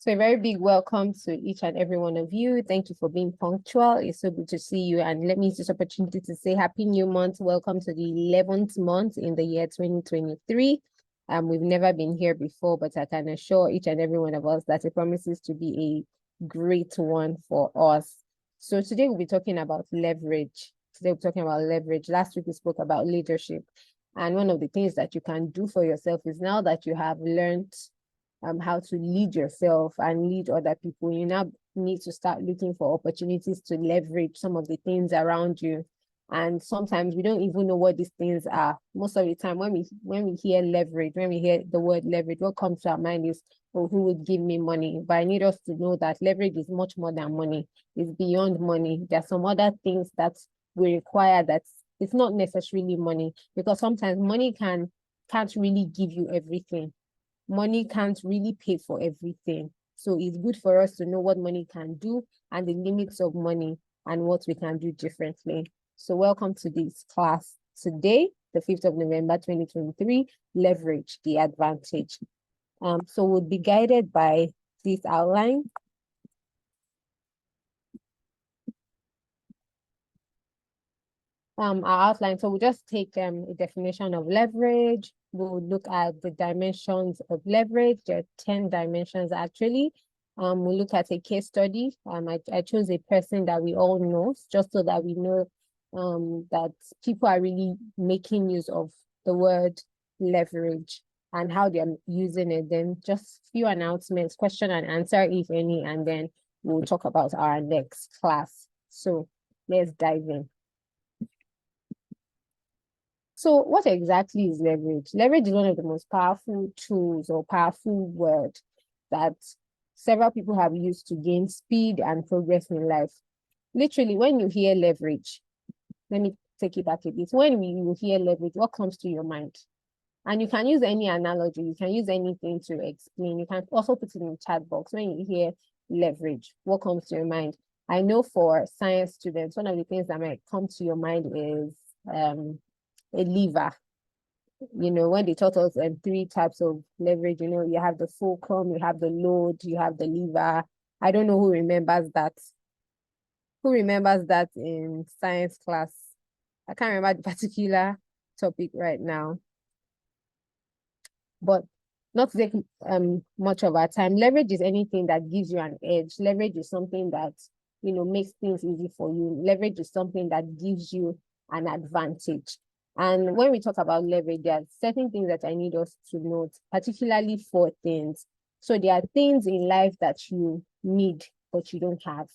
So a very big welcome to each and every one of you. Thank you for being punctual. It's so good to see you. And let me use this opportunity to say Happy New Month. Welcome to the 11th month in the year 2023. We've never been here before, but I can assure each and every one of us that it promises to be a great one for us. So today we'll be talking about leverage. Last week we spoke about leadership. And one of the things that you can do for yourself is, now that you have learned how to lead yourself and lead other people, you now need to start looking for opportunities to leverage some of the things around you. And sometimes we don't even know what these things are. Most of the time when we hear leverage, when we hear the word leverage, what comes to our mind is, oh, who would give me money? But I need us to know that leverage is much more than money. It's beyond money. There are some other things that we require that it's not necessarily money, because sometimes money can't really give you everything. Money can't really pay for everything. So it's good for us to know what money can do and the limits of money and what we can do differently. So welcome to this class today, the 5th of November, 2023, leverage, the advantage. So we'll be guided by this outline. Our outline. So we'll just take a definition of leverage. We'll look at the dimensions of leverage. There are 10 dimensions actually. We'll look at a case study. I chose a person that we all know, just so that we know that people are really making use of the word leverage and how they're using it. Then just few announcements, question and answer, if any, and then we'll talk about our next class. So let's dive in. So what exactly is leverage? Leverage is one of the most powerful tools or powerful words that several people have used to gain speed and progress in life. Literally, when you hear leverage, let me take it back a bit. When you hear leverage, what comes to your mind? And you can use any analogy, you can use anything to explain. You can also put it in the chat box. When you hear leverage, what comes to your mind? I know for science students, one of the things that might come to your mind is a lever. You know, when they taught us 3 types of leverage, you know, you have the fulcrum, you have the load, you have the lever. I don't know who remembers that. Who remembers that in science class? I can't remember the particular topic right now. But not to take much of our time, leverage is anything that gives you an edge. Leverage is something that, you know, makes things easy for you. Leverage is something that gives you an advantage. And when we talk about leverage, there are certain things that I need us to note, particularly 4 things. So there are things in life that you need, but you don't have.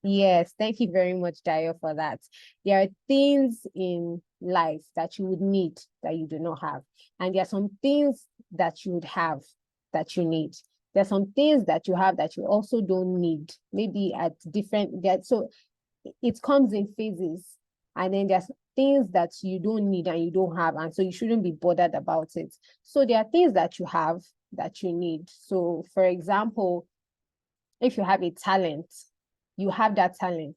Yes, thank you very much, Dayo, for that. There are things in life that you would need that you do not have. And there are some things that you would have that you need. There are some things that you have that you also don't need, maybe at different, so it comes in phases. And then there's things that you don't need and you don't have, and so you shouldn't be bothered about it. So there are things that you have that you need. So for example, if you have a talent, you have that talent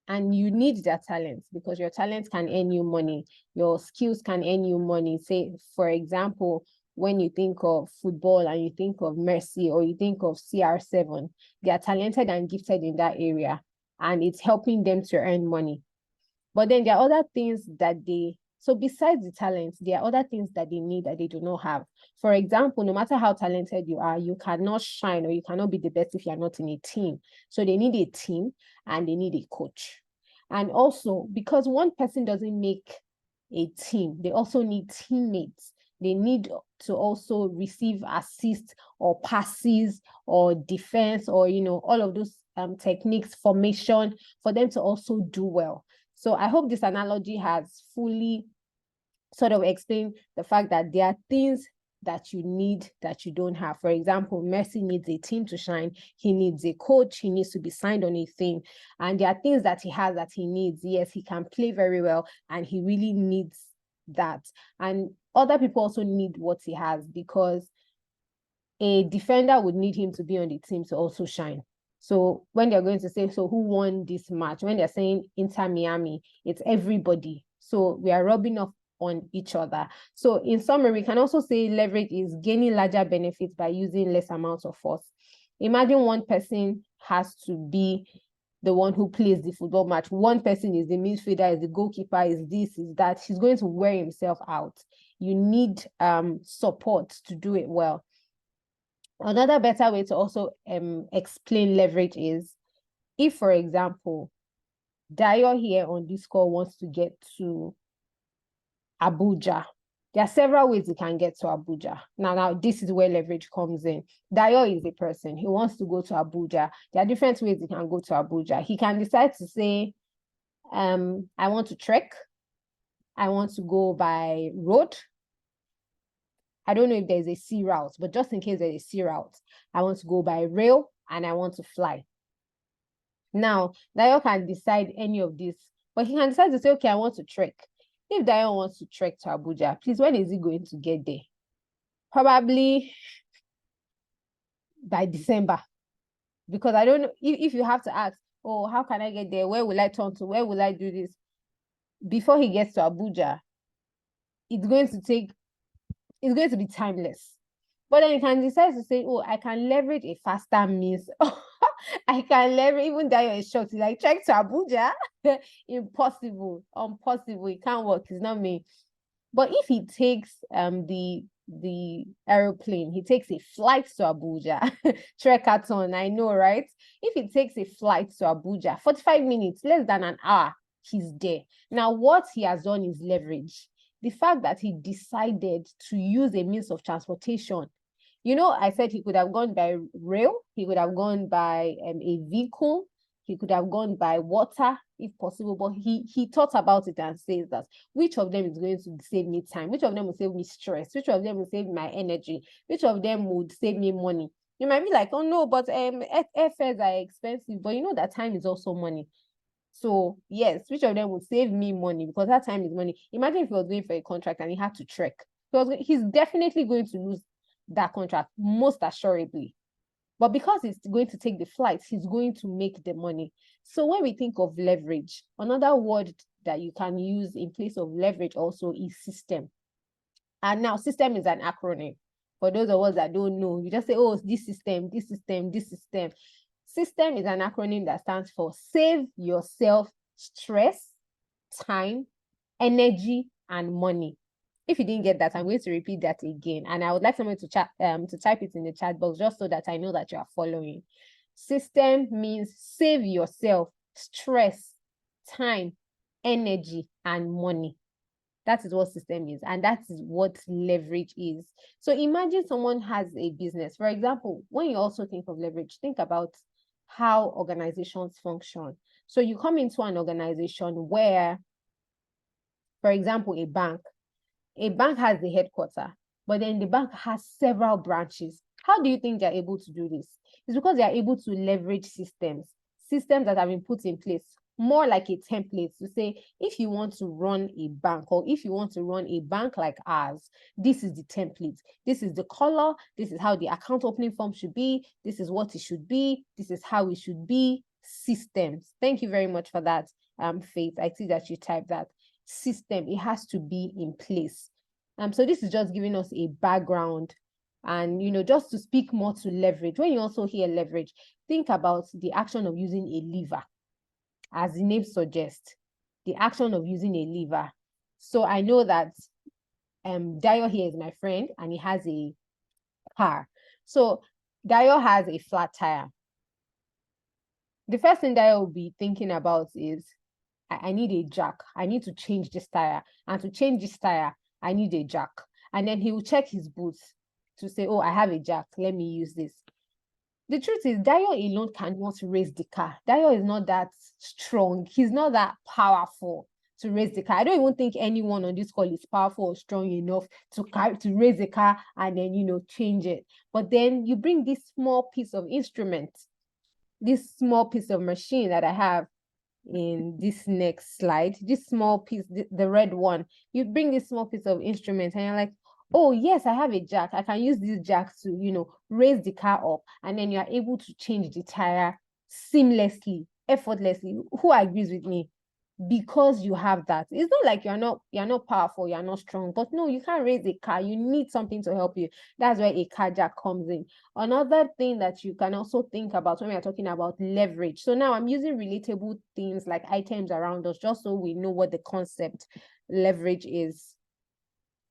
and you need that talent because your talent can earn you money. Your skills can earn you money. Say, for example, when you think of football and you think of Mercy or you think of CR7, they are talented and gifted in that area, and it's helping them to earn money. But then there are other things that so besides the talent, there are other things that they need that they do not have. For example, no matter how talented you are, you cannot shine or you cannot be the best if you're not in a team. So they need a team and they need a coach. And also, because one person doesn't make a team, they also need teammates. They need to also receive assists or passes or defense or, you know, all of those techniques, formation, for them to also do well. So I hope this analogy has fully sort of explained the fact that there are things that you need that you don't have. For example, Mercy needs a team to shine. He needs a coach. He needs to be signed on a thing. And there are things that he has that he needs. Yes, he can play very well and he really needs that. And other people also need what he has, because a defender would need him to be on the team to also shine. So when they're going to say, so who won this match? When they're saying Inter Miami, it's everybody. So we are rubbing off on each other. So in summary, we can also say leverage is gaining larger benefits by using less amounts of force. Imagine one person has to be the one who plays the football match. One person is the midfielder, is the goalkeeper, is this, is that. He's going to wear himself out. You need support to do it well. Another better way to also explain leverage is, if, for example, Dayo here on this call wants to get to Abuja. There are several ways you can get to Abuja. Now, this is where leverage comes in. Dayo is a person. He wants to go to Abuja. There are different ways he can go to Abuja. He can decide to say, I want to trek. I want to go by road. I don't know if there's a sea route, but just in case there's a sea route, I want to go by rail and I want to fly. Now, Dayo can decide any of this, but he can decide to say, okay, I want to trek. If Dayo wants to trek to Abuja, please, when is he going to get there? Probably by December. Because I don't know, if you have to ask, oh, how can I get there? Where will I turn to? Where will I do this? Before he gets to Abuja, it's going to be timeless. But then you can decide to say, oh, I can leverage a faster means. I can leverage, even Dayo is shocked. He's like, trek to Abuja? Impossible, impossible. It can't work. It's not me. But if he takes the aeroplane, he takes a flight to Abuja, trekathon, I know, right? If he takes a flight to Abuja, 45 minutes, less than an hour, he's there. Now, what he has done is leverage. The fact that he decided to use a means of transportation. You know, I said he could have gone by rail, he could have gone by a vehicle, he could have gone by water, if possible, but he thought about it and says that which of them is going to save me time, which of them will save me stress, which of them will save my energy, which of them would save me money. You might be like, oh no, but airfares are expensive, but you know that time is also money. So yes, which of them would save me money, because that time is money. Imagine if he was going for a contract and he had to trek. He's definitely going to lose that contract, most assuredly. But because he's going to take the flights, he's going to make the money. So when we think of leverage, another word that you can use in place of leverage also is system. And now system is an acronym. For those of us that don't know, you just say, oh, this system, this system, this system. System is an acronym that stands for save yourself stress, time, energy, and money. If you didn't get that, I'm going to repeat that again. And I would like someone to type it in the chat box just so that I know that you are following. System means save yourself stress, time, energy, and money. That is what system is. And that is what leverage is. So imagine someone has a business. For example, when you also think of leverage, think about how organizations function. So you come into an organization where, for example, a bank has the headquarters, but then the bank has several branches. How do you think they're able to do this? It's because they are able to leverage systems that have been put in place, more like a template to say, if you want to run a bank, or if you want to run a bank like ours, this is the template. This is the color. This is how the account opening form should be. This is what it should be. This is how it should be. Systems. Thank you very much for that, Faith. I see that you typed that. System, it has to be in place. So this is just giving us a background, and just to speak more to leverage. When you also hear leverage, think about the action of using a lever. As the name suggests, the action of using a lever. So I know that Dayo here is my friend and he has a car. So Dayo has a flat tire. The first thing Dayo will be thinking about is, I need a jack. I need to change this tire. And to change this tire, I need a jack. And then he will check his boots to say, oh, I have a jack. Let me use this. The truth is, Dayo alone cannot raise the car. Dayo is not that strong. He's not that powerful to raise the car. I don't even think anyone on this call is powerful or strong enough to raise the car and then, change it. But then you bring this small piece of instrument, this small piece of machine that I have in this next slide, this small piece, the red one, you bring this small piece of instrument and you're like, oh yes, I have a jack. I can use this jack to, raise the car up, and then you are able to change the tire seamlessly, effortlessly. Who agrees with me? because you have that. It's not like you're not powerful, you're not strong, but no, you can't raise a car. You need something to help you. That's where a car jack comes in. Another thing that you can also think about when we're talking about leverage. So now I'm using relatable things like items around us, just so we know what the concept leverage is.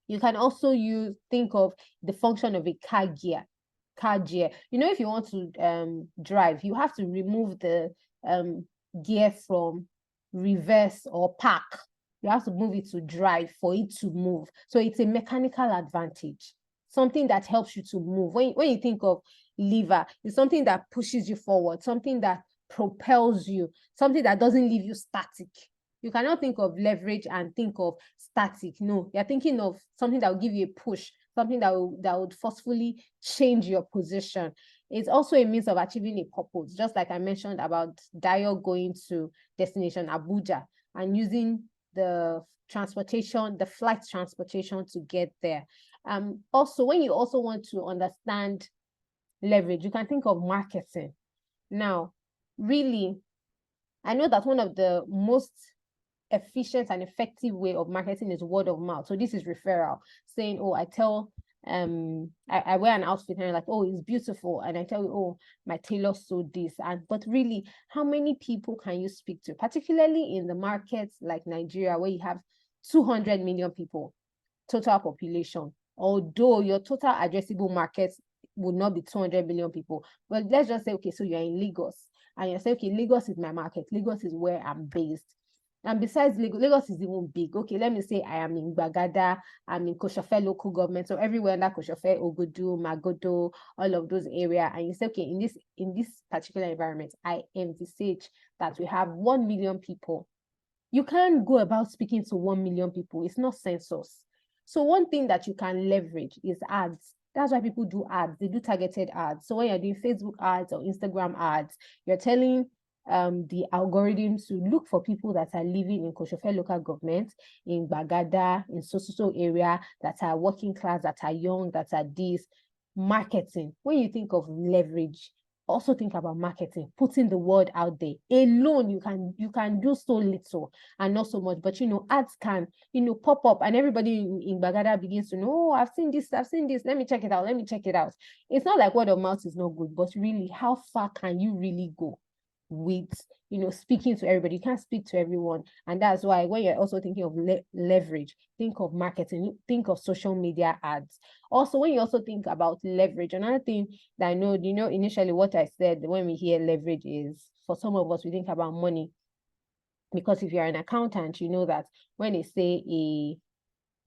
You can also think of the function of a car gear. You know, if you want to drive, you have to remove the gear from reverse or park. You have to move it to drive for it to move. So it's a mechanical advantage, something that helps you to move. When you think of lever, it's something that pushes you forward, something that propels you, something that doesn't leave you static. You cannot think of leverage and think of static. No, you're thinking of something that will give you a push, something that would forcefully change your position. It's also a means of achieving a purpose, just like I mentioned about Dayo going to destination Abuja and using the flight transportation to get there. Also, when you also want to understand leverage, you can think of marketing. Now, really, I know that one of the most efficient and effective way of marketing is word of mouth. So this is referral, saying, oh, I wear an outfit and you're like, oh, it's beautiful, and I tell you, oh, my tailor sewed this. But really, how many people can you speak to, particularly in the markets like Nigeria, where you have 200 million people total population, although your total addressable market would not be 200 million people. But let's just say, okay, so you're in Lagos and you're saying, okay, Lagos is my market, Lagos is where I'm based. And besides Lagos is even big. Okay, let me say I am in Bagada, I'm in Koshofe local government. So everywhere under Koshofe, Ogudu, Magodo, all of those areas. And you say, okay, in this particular environment, I envisage that we have 1 million people. You can't go about speaking to 1 million people. It's not census. So one thing that you can leverage is ads. That's why people do ads. They do targeted ads. So when you're doing Facebook ads or Instagram ads, you're telling the algorithm to look for people that are living in Koshofe local government, in Bagada, in so area, that are working class, that are young, that are this. Marketing. When you think of leverage, also think about marketing, putting the word out there. Alone, you can do so little and not so much. But ads can pop up, and everybody in Bagada begins to know, oh, I've seen this. Let me check it out. It's not like word of mouth is not good, but really, how far can you really go with speaking to everybody? You can't speak to everyone. And that's why when you're also thinking of leverage, think of marketing, think of social media ads. Also, when you also think about leverage, another thing that I know, initially what I said when we hear leverage is, for some of us, we think about money. Because if you're an accountant, you know that when they say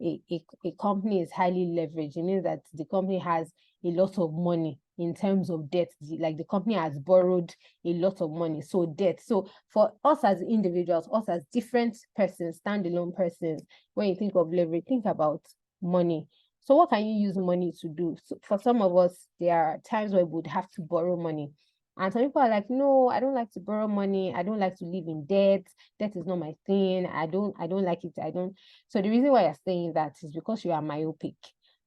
a company is highly leveraged, it means that the company has a lot of money in terms of debt, like the company has borrowed a lot of money, so debt. So for us as individuals, us as different persons, standalone persons, when you think of leverage, think about money. So what can you use money to do? So for some of us, there are times where we would have to borrow money. And some people are like, no, I don't like to borrow money. I don't like to live in debt. Debt is not my thing. I don't like it. So the reason why you're saying that is because you are myopic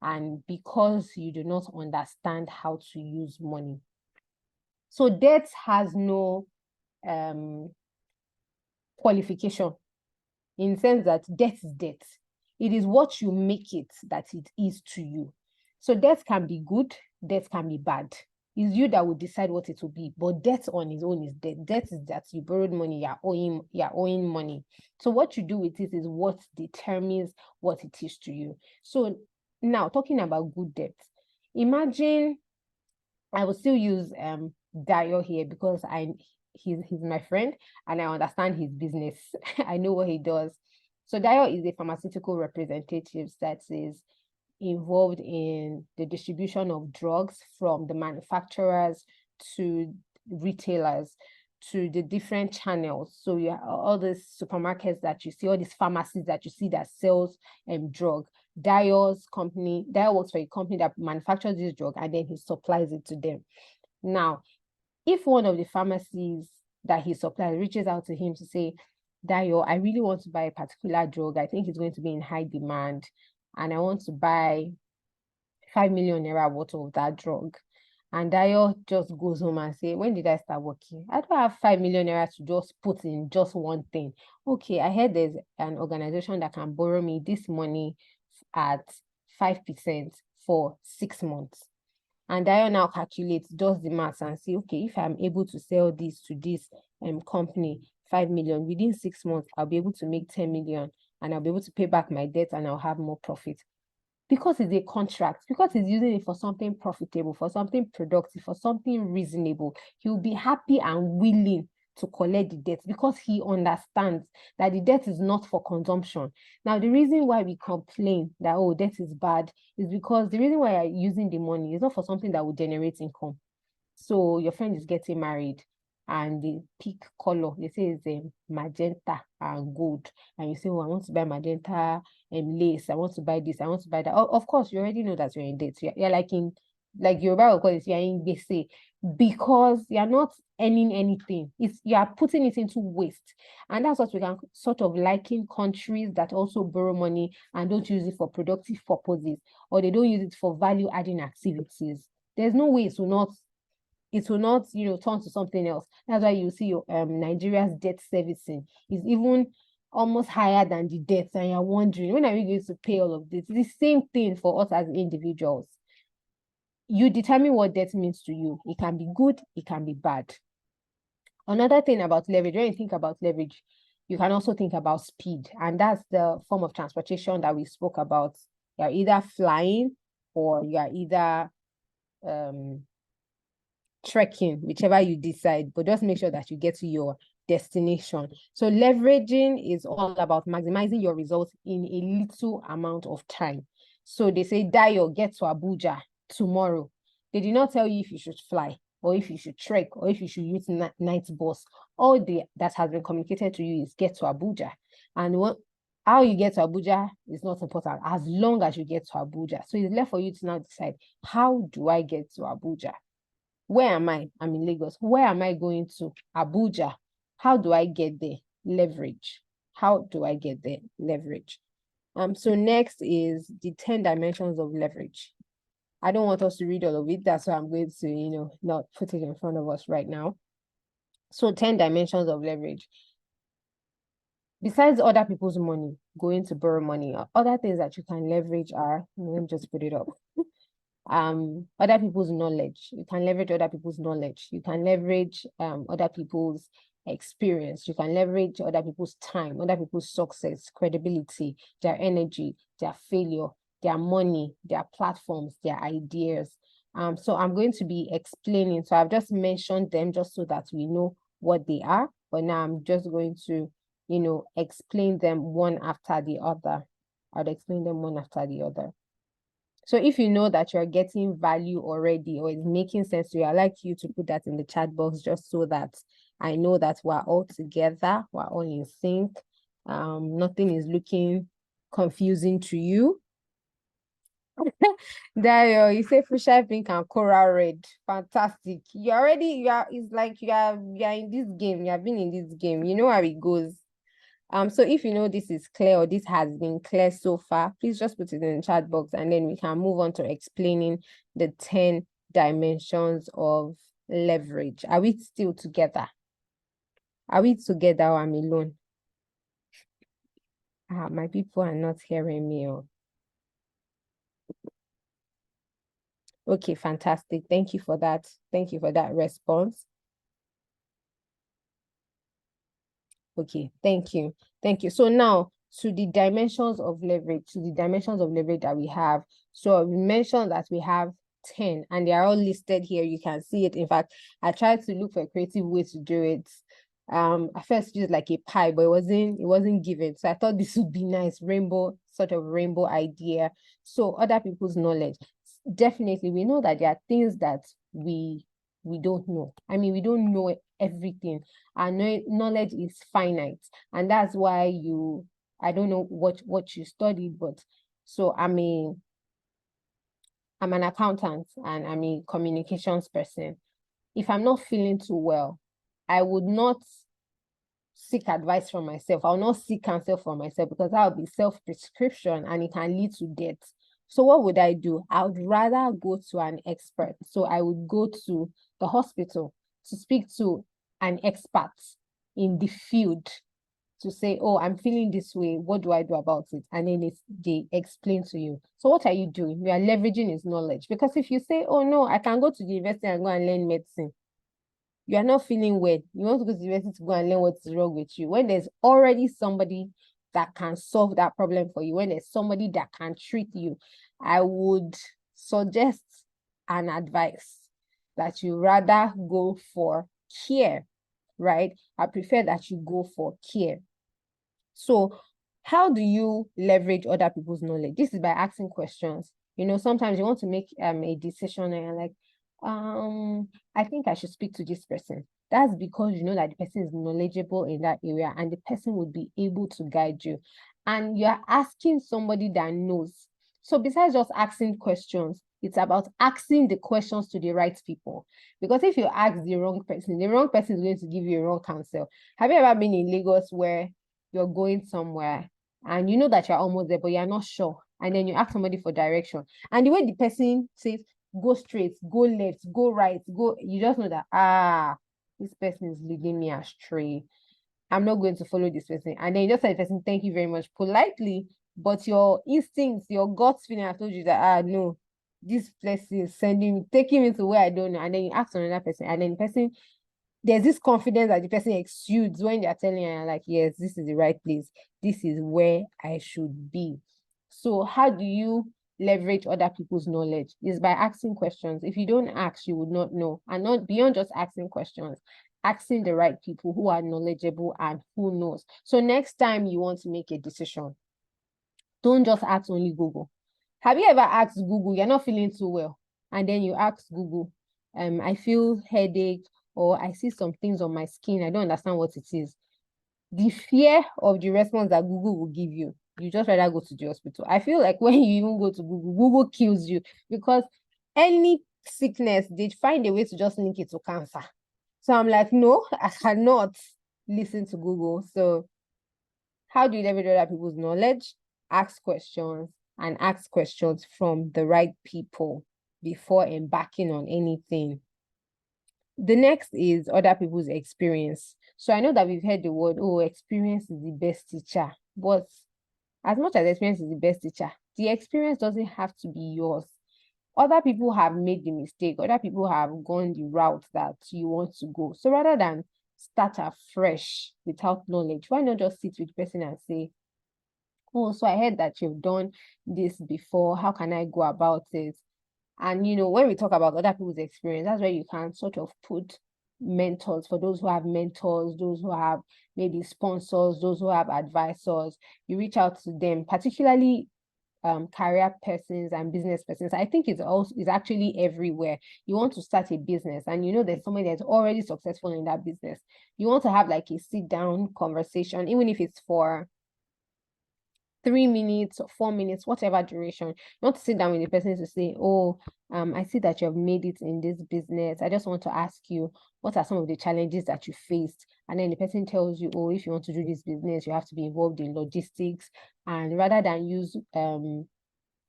and because you do not understand how to use money. So debt has no qualification, in the sense that debt is debt. It is what you make it that it is to you. So debt can be good, debt can be bad. It's you that will decide what it will be. But debt on its own is debt. Debt is that you borrowed money, you're owing money. So what you do with it is what determines what it is to you. So now, talking about good debt, imagine, I will still use Dayo here because he's my friend and I understand his business. I know what he does. So Dayo is a pharmaceutical representative that is involved in the distribution of drugs from the manufacturers to retailers to the different channels. So you have all these supermarkets that you see, all these pharmacies that you see that sells drug. Dayo works for a company that manufactures this drug and then he supplies it to them. Now, if one of the pharmacies that he supplies reaches out to him to say, Dayo, I really want to buy a particular drug. I think it's going to be in high demand, and I want to buy 5 million naira worth of that drug. And Dayo just goes home and say, when did I start working? I don't have 5 million naira to just put in just one thing. Okay, I heard there's an organization that can borrow me this money at 5% for 6 months. And Dayo now calculates, does the maths and say, okay, if I'm able to sell this to this company, 5 million, within 6 months, I'll be able to make 10 million and I'll be able to pay back my debt and I'll have more profit. Because it's a contract, because he's using it for something profitable, for something productive, for something reasonable, he'll be happy and willing to collect the debt because he understands that the debt is not for consumption. Now, the reason why we complain that, oh, debt is bad is because the reason why you're using the money is not for something that will generate income. So your friend is getting married and they pick color. They say it's magenta and gold. And you say, oh, I want to buy magenta lace. I want to buy this. I want to buy that. Of course, you already know that you're in debt. You're like Yoruba will call it, you're in bese, because you're not earning anything. You are putting it into waste. And that's what we can sort of liken countries that also borrow money and don't use it for productive purposes, or they don't use it for value-adding activities. There's no way it will not, turn to something else. That's why you see Nigeria's debt servicing is even almost higher than the debts, and you're wondering, when are we going to pay all of this? It's the same thing for us as individuals. You determine what debt means to you. It can be good, it can be bad. Another thing about leverage, when you think about leverage, you can also think about speed, and that's the form of transportation that we spoke about. You're either flying or you're either trekking, whichever you decide, but just make sure that you get to your destination. So leveraging is all about maximizing your results in a little amount of time. So they say, Dayo, get to Abuja tomorrow. They did not tell you if you should fly or if you should trek or if you should use night bus. All that has been communicated to you is get to Abuja. And how you get to Abuja is not important as long as you get to Abuja. So it's left for you to now decide, how do I get to Abuja? Where am I? I'm in Lagos. Where am I going to? Abuja. How do I get there? Leverage. How do I get there? Leverage. So next is the 10 dimensions of leverage. I don't want us to read all of it. That's why I'm going to, not put it in front of us right now. So 10 dimensions of leverage. Besides other people's money, going to borrow money, other things that you can leverage are, let me just put it up. Other people's knowledge. You can leverage other people's knowledge. You can leverage other people's experience. You can leverage other people's time, other people's success, credibility, their energy, their failure, their money, their platforms, their ideas. So I'm going to be explaining. So I've just mentioned them just so that we know what they are. But now I'm just going to, explain them one after the other. I'll explain them one after the other. So if you know that you're getting value already or it's making sense to you, I'd like you to put that in the chat box just so that I know that we're all together, we're all in sync. Nothing is looking confusing to you. Dario, you say Fusha pink and coral red. Fantastic. It's like you are in this game. You have been in this game. You know how it goes. So if you know this is clear or this has been clear so far, please just put it in the chat box and then we can move on to explaining the 10 dimensions of leverage. Are we still together? Are we together or I'm alone? My people are not hearing me. Okay, fantastic. Thank you for that. Thank you for that response. Okay, thank you. Thank you. So now to the dimensions of leverage, that we have. So we mentioned that we have 10 and they are all listed here. You can see it. In fact, I tried to look for a creative way to do it. I first used like a pie, but it wasn't given. So I thought this would be nice, sort of rainbow idea. So other people's knowledge. Definitely, we know that there are things that we don't know. I mean, we don't know everything. Our knowledge is finite, and that's why I don't know what you studied, but so I'm an accountant and I'm a communications person. If I'm not feeling too well, I would not seek advice from myself. I'll not seek counsel for myself because that will be self-prescription and it can lead to death. So what would I do? I would rather go to an expert. So I would go to the hospital to speak to an expert in the field to say, oh, I'm feeling this way. What do I do about it? And then they explain to you. So what are you doing? You are leveraging his knowledge. Because if you say, oh, no, I can go to the university and go and learn medicine, you are not feeling well. You want to go to the university to go and learn what's wrong with you. When there's already somebody that can solve that problem for you, when there's somebody that can treat you, I would suggest an advice that you rather go for care, right? I prefer that you go for care. So how do you leverage other people's knowledge? This is by asking questions. Sometimes you want to make a decision and you're like, I think I should speak to this person. That's because you know that the person is knowledgeable in that area and the person would be able to guide you. And you're asking somebody that knows. So besides just asking questions, it's about asking the questions to the right people. Because if you ask the wrong person is going to give you a wrong counsel. Have you ever been in Lagos where you're going somewhere and you know that you're almost there, but you're not sure? And then you ask somebody for direction. And the way the person says, go straight, go left, go right, you just know that, this person is leading me astray. I'm not going to follow this person. And then you just tell the person, thank you very much, politely, but your instincts, your gut feeling have told you that, no, this person is taking me to where I don't know. And then you ask another person, and then the person, there's this confidence that the person exudes when they're telling you, like, yes, this is the right place. This is where I should be. So how do you leverage other people's knowledge? Is by asking questions. If you don't ask, you would not know. And not beyond just asking questions, asking the right people who are knowledgeable and who knows. So next time you want to make a decision, don't just ask only Google. Have you ever asked Google, you're not feeling too well, and then you ask Google, I feel headache, or I see some things on my skin, I don't understand what it is. The fear of the response that Google will give you, you just rather go to the hospital. I feel like when you even go to Google, Google kills you, because any sickness, they find a way to just link it to cancer. So I'm like, no, I cannot listen to Google. So how do you leverage other people's knowledge? Ask questions, and ask questions from the right people before embarking on anything. The next is other people's experience. So I know that we've heard the word, oh, experience is the best teacher. But as much as experience is the best teacher, the experience doesn't have to be yours. Other people have made the mistake. Other people have gone the route that you want to go. So rather than start afresh without knowledge, why not just sit with the person and say, oh, so I heard that you've done this before. How can I go about it? And, when we talk about other people's experience, that's where you can sort of put mentors, for those who have mentors, those who have maybe sponsors, those who have advisors. You reach out to them, particularly career persons and business persons. I think it's actually everywhere. You want to start a business and there's somebody that's already successful in that business. You want to have like a sit down conversation, even if it's for 3 minutes or 4 minutes, whatever duration. You want to sit down with the person to say, oh, I see that you have made it in this business. I just want to ask you, what are some of the challenges that you faced? And then the person tells you, oh, if you want to do this business, you have to be involved in logistics. And rather than use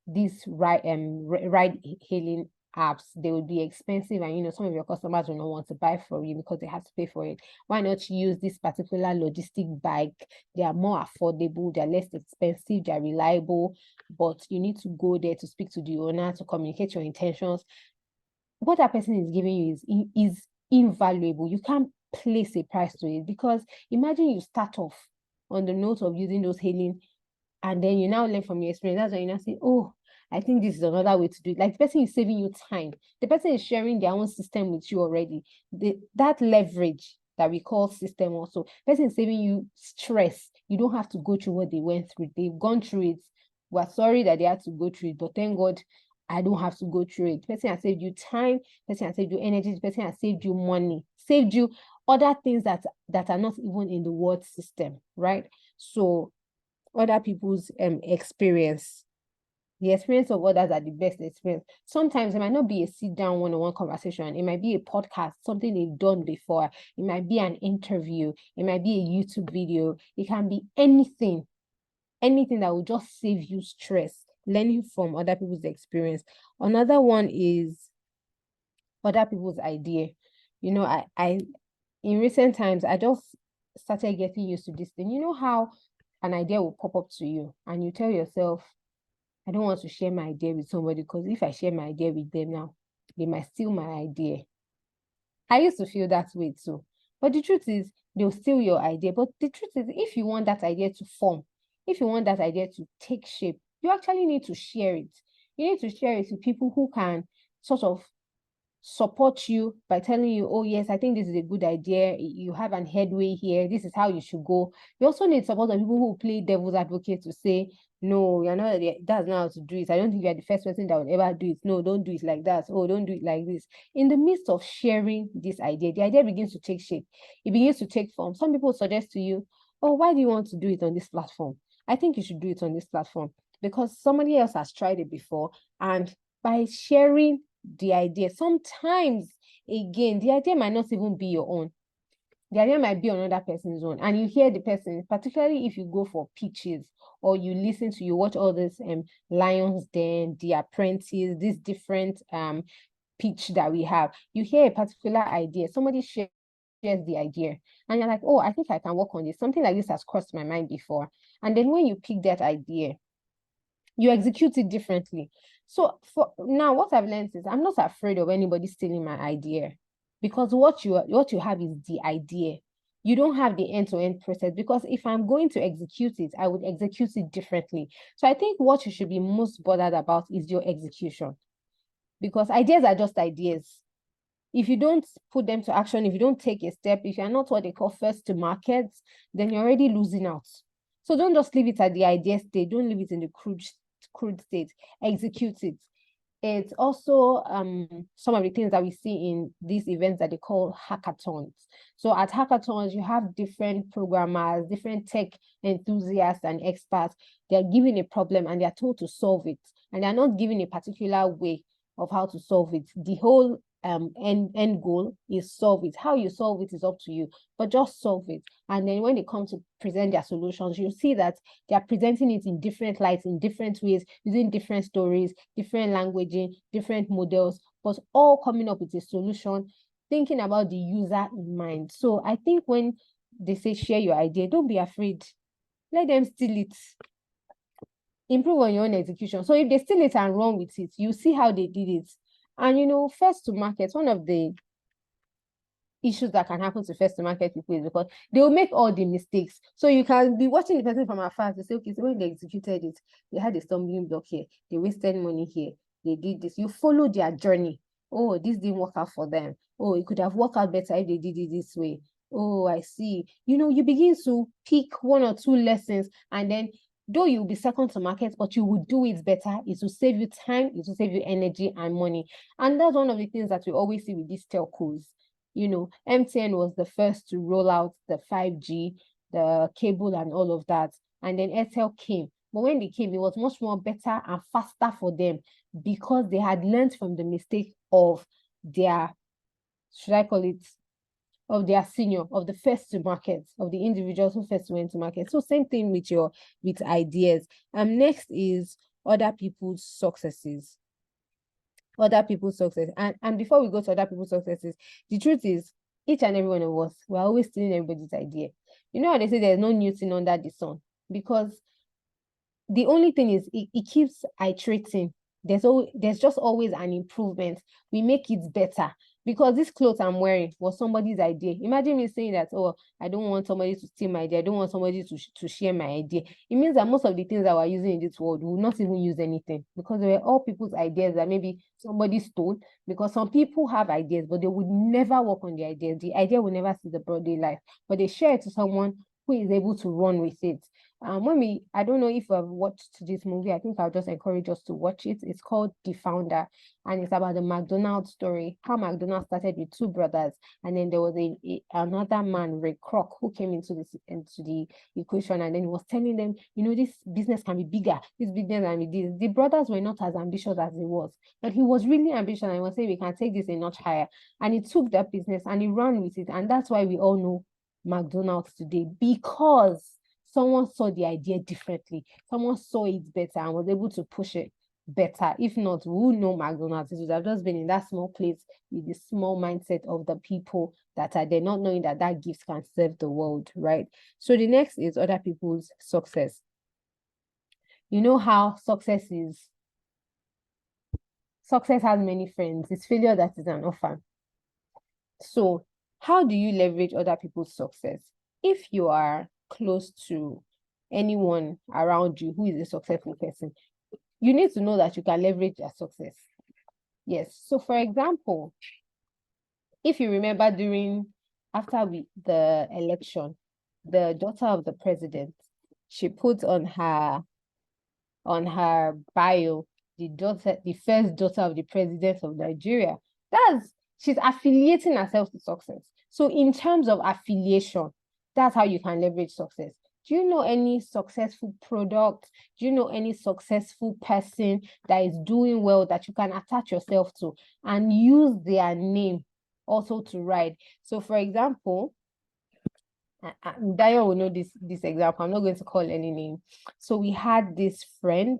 these ride hailing apps, they would be expensive, and some of your customers will not want to buy from you because they have to pay for it. Why not use this particular logistic bike? They are more affordable, they're less expensive, they're reliable, but you need to go there to speak to the owner, to communicate your intentions. What that person is giving you is invaluable. You can't place a price to it, because imagine you start off on the note of using those hailing, and then you now learn from your experience. That's when you now say, oh, I think this is another way to do it. Like, the person is saving you time. The person is sharing their own system with you already. That leverage that we call system also. The person is saving you stress. You don't have to go through what they went through. They've gone through it. We're sorry that they had to go through it, but thank God I don't have to go through it. The person has saved you time. The person has saved you energy. The person has saved you money. Saved you other things that are not even in the word system, right? So other people's experience. The experience of others are the best experience. Sometimes it might not be a sit-down one-on-one conversation. It might be a podcast, something they've done before. It might be an interview. It might be a YouTube video. It can be anything that will just save you stress. learning from other people's experience. Another one is other people's idea. You know, I in recent times, I just started getting used to this thing. You know how an idea will pop up to you and you tell yourself, I don't want to share my idea with somebody because if I share my idea with them now, they might steal my idea. I used to feel that way too. But the truth is, they'll steal your idea. But the truth is, if you want that idea to form, if you want that idea to take shape, you actually need to share it. You need to share it with people who can sort of support you by telling you, oh yes, I think this is a good idea, you have an headway here, this is how you should go. You also need support of people who play devil's advocate to say, no, you're not, that's not how to do it. I don't think you're the first person that would ever do it. No, don't do it like that. Oh, don't do it like this. In the midst of sharing this idea, the idea begins to take shape. It begins to take form. Some people suggest to you, oh, why do you want to do it on this platform? I think you should do it on this platform because somebody else has tried it before, and by sharing the idea, sometimes again the idea might not even be your own. The idea might be another person's own, and you hear the person, particularly if you go for pitches or you listen to, you watch all this Lions Den, The Apprentice, this different pitch that we have. You hear a particular idea, somebody shares the idea, and you're like, oh, I think I can work on this. Something like this has crossed my mind before. And then when you pick that idea, you execute it differently. So for now, what I've learned is I'm not afraid of anybody stealing my idea, because what you have is the idea. You don't have the end-to-end process, because if I'm going to execute it, I would execute it differently. So I think what you should be most bothered about is your execution, because ideas are just ideas. If you don't put them to action, if you don't take a step, if you're not what they call first to market, then you're already losing out. So don't just leave it at the idea state. Don't leave it in the crude state. Execute it. It's also some of the things that we see in these events that they call hackathons. So at hackathons, you have different programmers, different tech enthusiasts and experts. They're given a problem and they're told to solve it. And they're not given a particular way of how to solve it. The whole end goal is solve it. How you solve it is up to you, but just solve it. And then when they come to present their solutions, you see that they are presenting it in different lights, in different ways, using different stories, different languaging, different models, but all coming up with a solution, thinking about the user in mind. So I think when they say share your idea, don't be afraid. Let them steal it. Improve on your own execution. So if they steal it and run with it, you see how they did it. And, you know, first to market, one of the issues that can happen to first to market people is because they will make all the mistakes. So you can be watching the person from afar to say, okay, so when they executed it, they had a stumbling block here, they wasted money here, they did this. You follow their journey. Oh, this didn't work out for them. Oh, it could have worked out better if they did it this way. Oh, I see. You know, you begin to pick one or two lessons, and then though you'll be second to market, but you will do it better. It will save you time, it will save you energy and money. And that's one of the things that we always see with these telcos. You know, MTN was the first to roll out the 5G, the cable and all of that. And then Airtel came. But when they came, it was much more better and faster for them, because they had learned from the mistake of their, should I call it, of their senior, of the first to market, of the individuals who first went to market. So same thing with ideas. Next is other people's successes. Other people's success. And before we go to other people's successes, the truth is, each and every one of us, we're always stealing everybody's idea. You know how they say there's no new thing under the sun? Because the only thing is it keeps iterating. There's just always an improvement. We make it better, because this clothes I'm wearing was somebody's idea. Imagine me saying that, oh, I don't want somebody to steal my idea, I don't want somebody to share my idea. It means that most of the things that we're using in this world will not even use anything, because they were all people's ideas that maybe somebody stole. Because some people have ideas, but they would never work on the idea. The idea will never see the broad daylight, but they share it to someone who is able to run with it. I don't know if I've watched this movie. I think I'll just encourage us to watch it. It's called The Founder, and it's about the McDonald's story, how McDonald's started with two brothers, and then there was another man, Ray Kroc, who came into the equation, and then he was telling them, you know, this business can be bigger, this business can be this. The brothers were not as ambitious as he was, but he was really ambitious, and he was saying we can take this a notch higher, and he took that business and he ran with it, and that's why we all know McDonald's today, because someone saw the idea differently. Someone saw it better and was able to push it better. If not, who know McDonald's? It would have just been in that small place with the small mindset of the people that are there, not knowing that that gift can serve the world, right? So the next is other people's success. You know how success has many friends. It's failure that is an orphan. So how do you leverage other people's success? If you are close to anyone around you who is a successful person, you need to know that you can leverage their success. Yes. So for example, if you remember after the election, the daughter of the president, she put on her bio the first daughter of the president of Nigeria. She's affiliating herself to success. So in terms of affiliation, that's how you can leverage success. Do you know any successful product? Do you know any successful person that is doing well that you can attach yourself to and use their name also to ride? So for example, Dayo will know this example. I'm not going to call any name. So we had this friend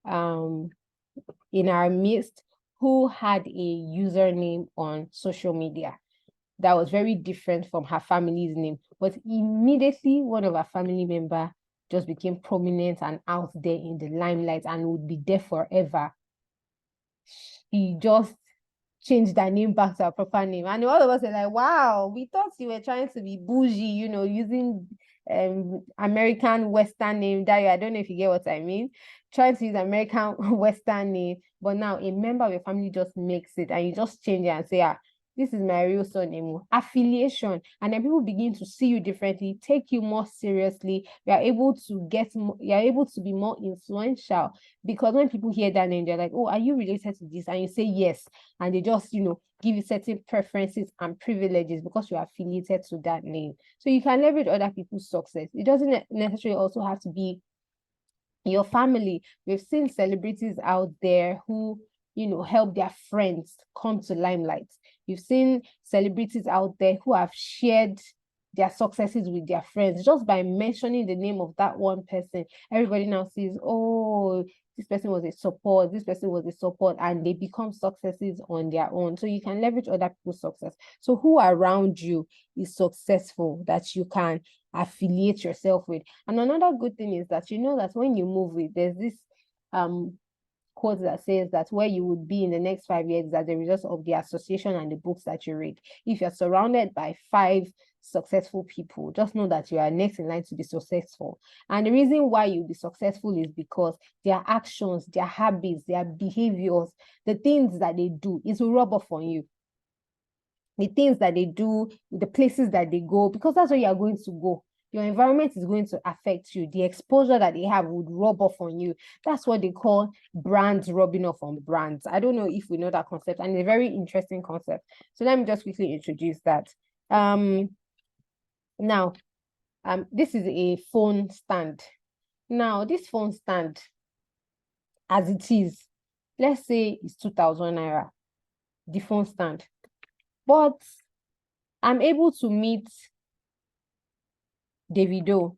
in our midst who had a username on social media that was very different from her family's name. But immediately, one of our family member just became prominent and out there in the limelight and would be there forever. She just changed her name back to her proper name. And all of us were like, wow, we thought you were trying to be bougie, using American Western name. Dario, I don't know if you get what I mean. Trying to use American Western name, but now a member of your family just makes it and you just change it and say, this is my real surname. Affiliation. And then people begin to see you differently, take you more seriously. You're able to be more influential, because when people hear that name, they're like, oh, are you related to this? And you say yes. And they just, give you certain preferences and privileges because you're affiliated to that name. So you can leverage other people's success. It doesn't necessarily also have to be your family. We've seen celebrities out there who, help their friends come to limelight. You've seen celebrities out there who have shared their successes with their friends. Just by mentioning the name of that one person, everybody now sees, oh, this person was a support, and they become successes on their own. So you can leverage other people's success. So who around you is successful that you can affiliate yourself with? And another good thing is that that when you move with, there's this quote that says that where you would be in the next 5 years is as a result of the association and the books that you read. If you're surrounded by 5 successful people, just know that you are next in line to be successful. And the reason why you'll be successful is because their actions, their habits, their behaviors, the things that they do, it will rub off on you. The things that they do, the places that they go, because that's where you are going to go. Your environment is going to affect you. The exposure that they have would rub off on you. That's what they call brands rubbing off on brands. I don't know if we know that concept, and it's a very interesting concept. So let me just quickly introduce that. Now, this is a phone stand. Now, this phone stand, as it is, let's say it's 2,000 naira, the phone stand. But I'm able to meet Davido,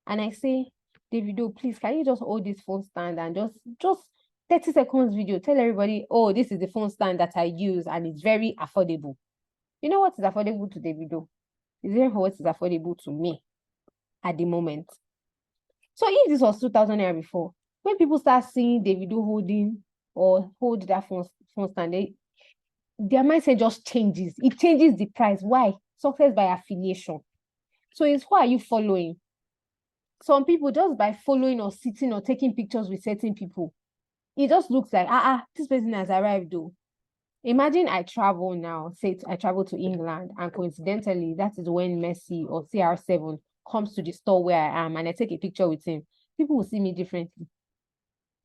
and I say, Davido, please, can you just hold this phone stand and just 30 seconds video, tell everybody, oh, this is the phone stand that I use and it's very affordable. You know what is affordable to Davido? Is there what is affordable to me at the moment? So if this was 2,000 naira before, when people start seeing Davido hold that phone stand, their mindset just changes. It changes the price. Why? Success by affiliation. So it's who are you following? Some people, just by following or sitting or taking pictures with certain people, it just looks like, this person has arrived though. Imagine I travel now, say I travel to England, and coincidentally, that is when Messi or CR7 comes to the store where I am and I take a picture with him. People will see me differently.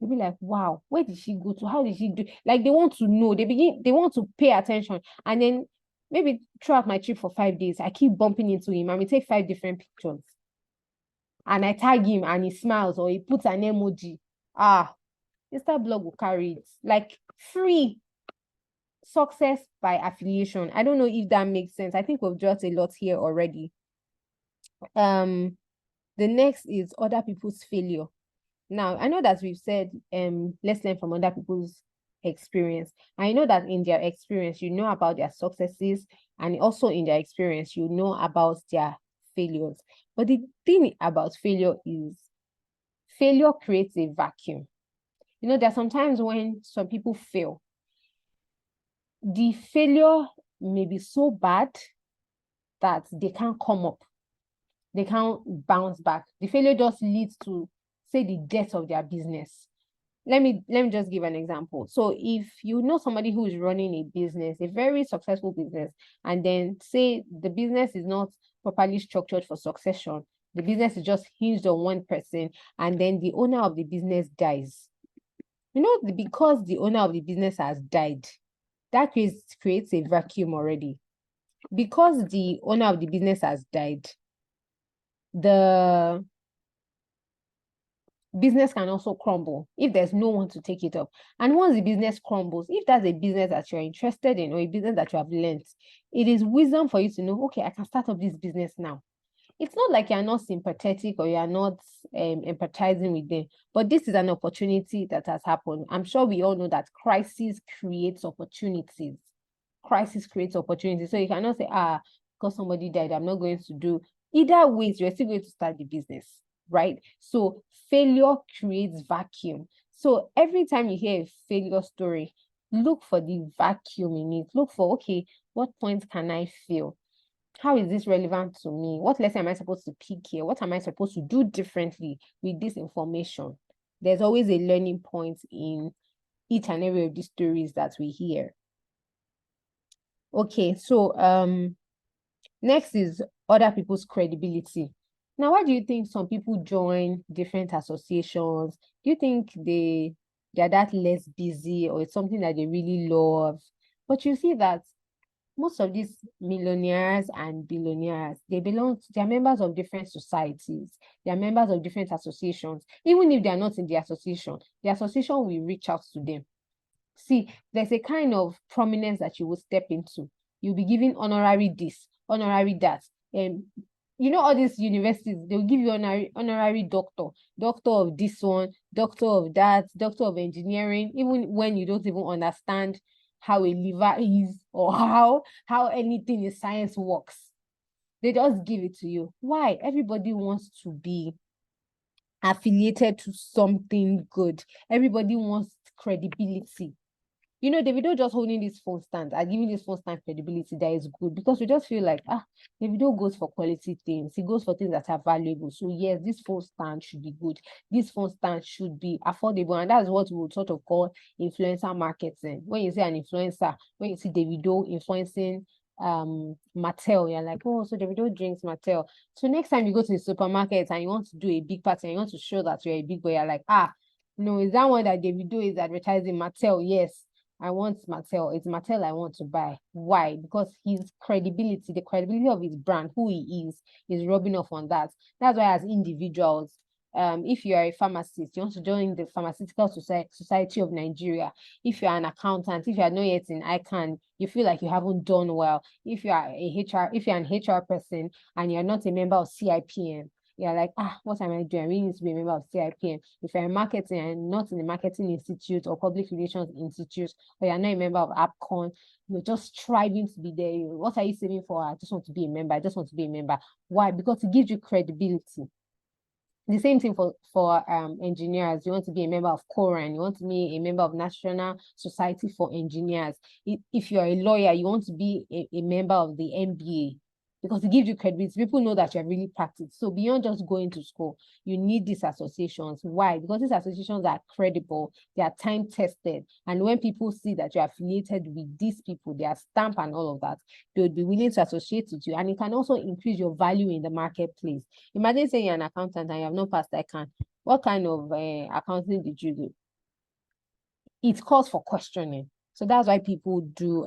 They'll be like, wow, where did she go to? How did she do? Like, they want to know. They want to pay attention. And then maybe throughout my trip for 5 days, I keep bumping into him and we take 5 different pictures. And I tag him and he smiles or he puts an emoji. Insta blog will carry it. Like, free success by affiliation. I don't know if that makes sense. I think we've dropped a lot here already. The next is other people's failure. Now, I know that we've said, let's learn from other people's experience. I know that in their experience, you know about their successes, and also in their experience, you know about their failures. But the thing about failure is failure creates a vacuum. You know, there are sometimes when some people fail, the failure may be so bad that they can't come up. They can't bounce back. The failure just leads to, say, the death of their business. Let me just give an example. So if you know somebody who is running a business, a very successful business, and then say the business is not properly structured for succession, the business is just hinged on one person, and then the owner of the business dies. You know, because the owner of the business has died, that creates a vacuum already. Because the owner of the business has died, the business can also crumble if there's no one to take it up. And once the business crumbles, if that's a business that you're interested in or a business that you have learned, it is wisdom for you to know, okay, I can start up this business now. It's not like you're not sympathetic or you're not empathizing with them, but this is an opportunity that has happened. I'm sure we all know that crisis creates opportunities. Crisis creates opportunities. So you cannot say, because somebody died, I'm not going to do. Either ways, you're still going to start the business, right? So failure creates vacuum. So every time you hear a failure story, look for the vacuum in it. Look for, okay, what point can I fail? How is this relevant to me? What lesson am I supposed to pick here? What am I supposed to do differently with this information? There's always a learning point in each and every of these stories that we hear. Okay, so next is other people's credibility. Now, why do you think some people join different associations? Do you think they're that less busy, or it's something that they really love? But you see that most of these millionaires and billionaires, they're members of different societies. They're members of different associations. Even if they're not in the association will reach out to them. See, there's a kind of prominence that you will step into. You'll be given honorary this, honorary that. You know, all these universities, they'll give you honorary doctor of this one, doctor of that, doctor of engineering, even when you don't even understand how a liver is or how anything in science works. They just give it to you. Why? Everybody wants to be affiliated to something good. Everybody wants credibility. You know, Davido just holding this phone stand and giving this phone stand credibility that is good, because we just feel like, Davido goes for quality things. He goes for things that are valuable. So yes, this phone stand should be good. This phone stand should be affordable. And that's what we would sort of call influencer marketing. When you see an influencer, when you see Davido influencing Mattel, you're like, oh, so Davido drinks Mattel. So next time you go to the supermarket and you want to do a big party and you want to show that you're a big boy, you're like, no, is that one that Davido is advertising Mattel? Yes. I want Mattel. It's Mattel I want to buy. Why? Because his credibility, the credibility of his brand, who he is rubbing off on that. That's why as individuals, if you are a pharmacist, you want to join the Pharmaceutical Society of Nigeria. If you're an accountant, if you are not yet in ICANN, you feel like you haven't done well. If you are if you're an HR person and you're not a member of CIPM, you're like, what am I doing? I really need to be a member of CIPM. If you're in marketing and not in the marketing institute or public relations institute, or you're not a member of AppCon, you're just striving to be there. What are you saving for? I just want to be a member. I just want to be a member. Why? Because it gives you credibility. The same thing for engineers. You want to be a member of CORAN. You want to be a member of National Society for Engineers. If you're a lawyer, you want to be a member of the NBA, because it gives you credibility. People know that you're really practiced. So beyond just going to school, you need these associations. Why? Because these associations are credible, they are time tested. And when people see that you're affiliated with these people, their stamp and all of that, they would be willing to associate with you. And it can also increase your value in the marketplace. Imagine saying you're an accountant and you have not passed ICANN. What kind of accounting did you do? It calls for questioning. So that's why people do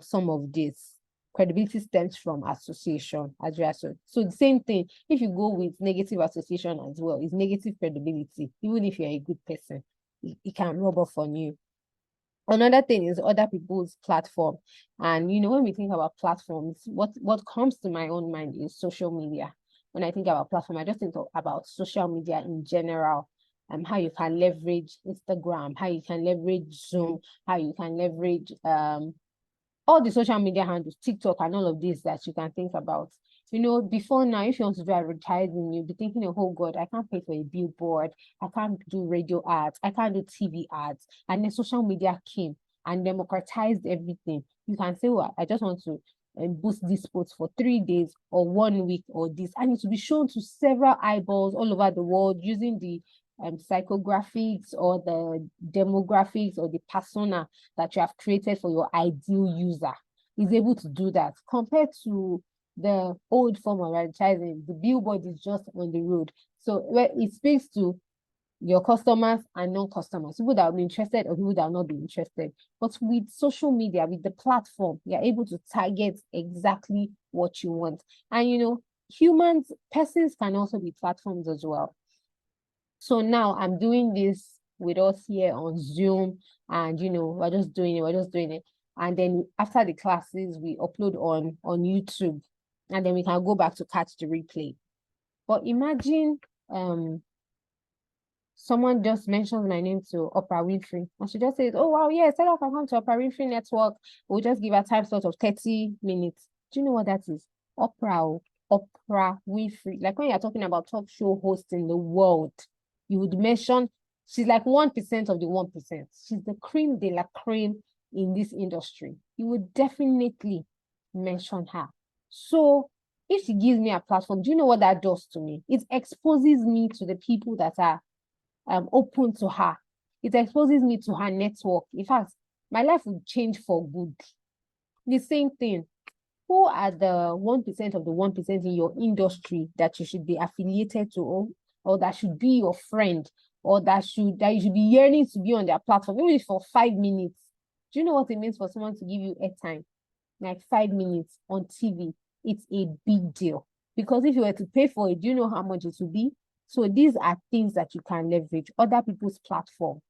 some of this. Credibility stems from association, as you said. So the same thing, if you go with negative association as well, it's negative credibility. Even if you're a good person, it can rub off on you. Another thing is other people's platform. And, you know, when we think about platforms, what comes to my own mind is social media. when I think about platform, I just think about social media in general. How you can leverage Instagram, how you can leverage Zoom, how you can leverage all the social media handles, TikTok and all of this that you can think about. You know, before now, if you want to do advertising, you'll be thinking, oh God, I can't pay for a billboard, I can't do radio ads, I can't do TV ads. And then social media came and democratized everything. You can say, well, I just want to boost this post for 3 days or 1 week or this, and it will be shown to several eyeballs all over the world using the psychographics or the demographics or the persona that you have created for your ideal user. Is able to do that compared to the old form of advertising. The billboard is just on the road, so where it speaks to your customers and non-customers, people that will be interested or people that will not be interested. But with social media, with the platform, you're able to target exactly what you want. And you know, persons can also be platforms as well. So now I'm doing this with us here on Zoom, and you know, we're just doing it. And then after the classes, we upload on YouTube, and then we can go back to catch the replay. But imagine someone just mentions my name to Oprah Winfrey, and she just says, oh wow, yeah, set up account to Oprah Winfrey Network. We'll just give a time slot of 30 minutes. Do you know what that is? Oprah Winfrey. Like when you're talking about top show hosts in the world, you would mention she's like 1% of the 1%. She's the cream de la creme in this industry. You would definitely mention her. So if she gives me a platform, do you know what that does to me? It exposes me to the people that are open to her. It exposes me to her network. In fact, my life will change for good. The same thing. Who are the 1% of the 1% in your industry that you should be affiliated to, or that should be your friend, or that you should be yearning to be on their platform, even if for 5 minutes? Do you know what it means for someone to give you airtime? Like 5 minutes on TV. It's a big deal. Because if you were to pay for it, do you know how much it would be? So these are things that you can leverage. Other people's platform.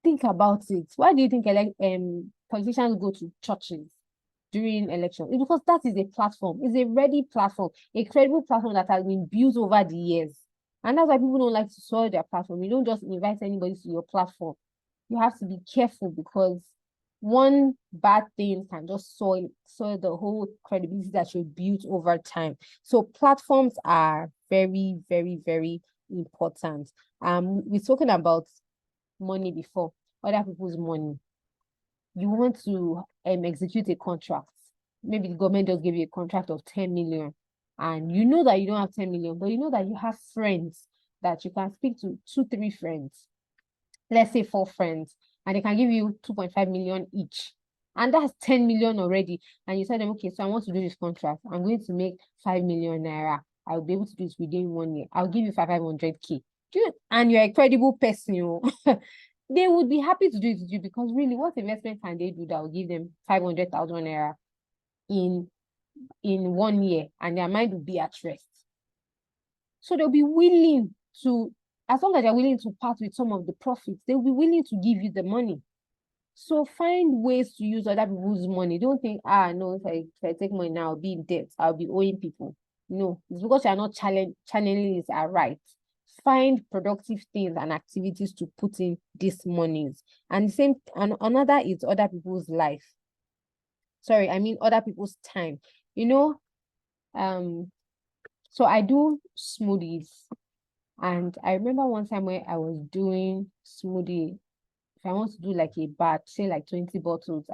Think about it. Why do you think politicians go to churches during elections? It's because that is a platform. It's a ready platform, a credible platform that has been built over the years. And that's why people don't like to soil their platform. You don't just invite anybody to your platform. You have to be careful, because one bad thing can just soil the whole credibility that you built over time. So platforms are very, very, very important. We're talking about money before, other people's money. You want to execute a contract. Maybe the government just gave you a contract of 10 million, and you know that you don't have 10 million, but you know that you have friends that you can speak to, 2-3 friends, let's say 4 friends, and they can give you 2.5 million each. And that's 10 million already. And you tell them, okay, so I want to do this contract. I'm going to make 5 million naira. I'll be able to do it within 1 year. I'll give you 500K. And you're a credible person, you know. They would be happy to do it with you, because really, what investment can they do that will give them 500,000 naira in 1 year, and their mind will be at rest? So they'll be willing to, as long as they're willing to part with some of the profits, they'll be willing to give you the money. So find ways to use other people's money. Don't think, no, if I take money now, I'll be in debt, I'll be owing people. No, it's because you're not channeling it right. Find productive things and activities to put in these monies. And another is other people's life. Sorry, I mean other people's time. You know, so I do smoothies. And I remember one time where I was doing smoothie. If I want to do like a batch, say like 20 bottles,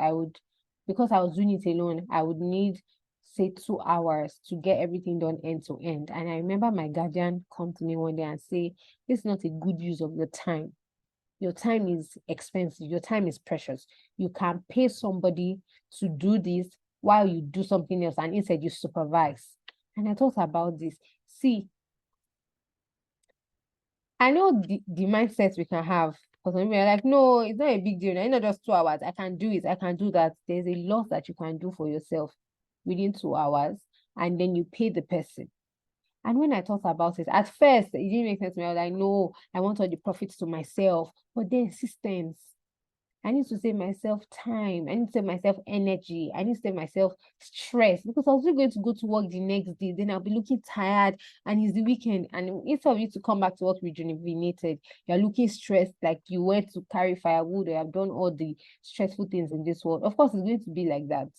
because I was doing it alone, I would need, say, 2 hours to get everything done end to end. And I remember my guardian come to me one day and say, this is not a good use of your time. Your time is expensive. Your time is precious. You can pay somebody to do this while you do something else, and instead you supervise. And I thought about this. See, I know the mindset we can have, because when we're like, no, it's not a big deal. It's not just 2 hours. I can do it. I can do that. There's a lot that you can do for yourself within 2 hours, and then you pay the person. And when I thought about it, at first, it didn't make sense to me. I was like, no, I want all the profits to myself. But then systems. I need to save myself time. I need to save myself energy. I need to save myself stress, because I was still going to go to work the next day. Then I'll be looking tired, and it's the weekend. And instead of you to come back to work rejuvenated, you're looking stressed, like you went to carry firewood or have done all the stressful things in this world. Of course, it's going to be like that,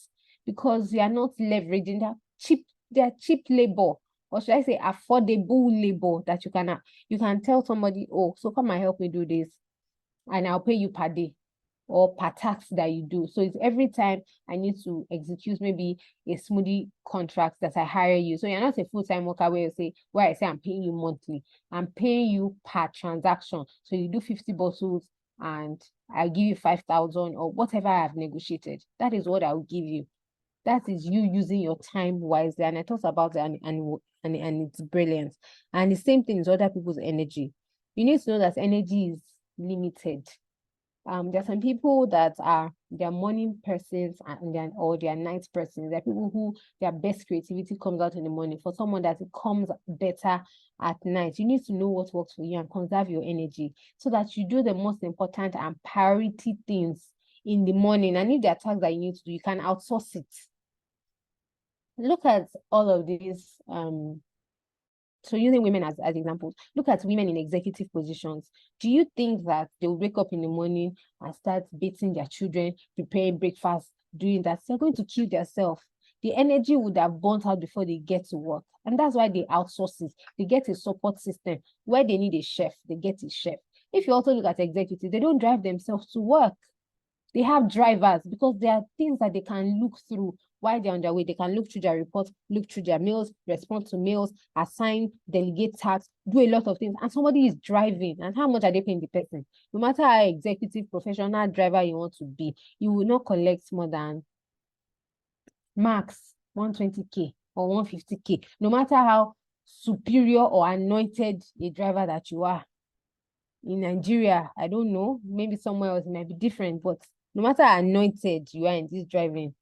because you are not leveraging that cheap labor, or should I say affordable labor, that you can tell somebody, oh, so come and help me do this, and I'll pay you per day or per task that you do. So it's every time I need to execute maybe a smoothie contract that I hire you. So you're not a full-time worker where I say I'm paying you monthly. I'm paying you per transaction. So you do 50 bottles and I'll give you 5,000 or whatever I have negotiated. That is what I'll give you. That is you using your time wisely. And I thought about it, and it's brilliant. And the same thing is other people's energy. You need to know that energy is limited. There are some people that they're morning persons or they're night persons. There are people who their best creativity comes out in the morning. For someone that it comes better at night. You need to know what works for you and conserve your energy so that you do the most important and priority things in the morning. And if there are tasks that you need to do, you can outsource it. Look at all of these. So using women as examples, look at women in executive positions. Do you think that they will wake up in the morning and start bathing their children, preparing breakfast, doing that? They're going to kill themselves. The energy would have burnt out before they get to work. And that's why they outsource it. They get a support system. Where they need a chef, they get a chef. If you also look at executives, they don't drive themselves to work. They have drivers, because there are things that they can look through while they're on their way. They can look through their reports, look through their mails, respond to mails, assign, delegate tasks, do a lot of things. And somebody is driving. And how much are they paying the person? No matter how executive, professional driver you want to be, you will not collect more than max 120K or 150K. No matter how superior or anointed a driver that you are. In Nigeria, I don't know, maybe somewhere else it might be different, but no matter how anointed you are in this driving,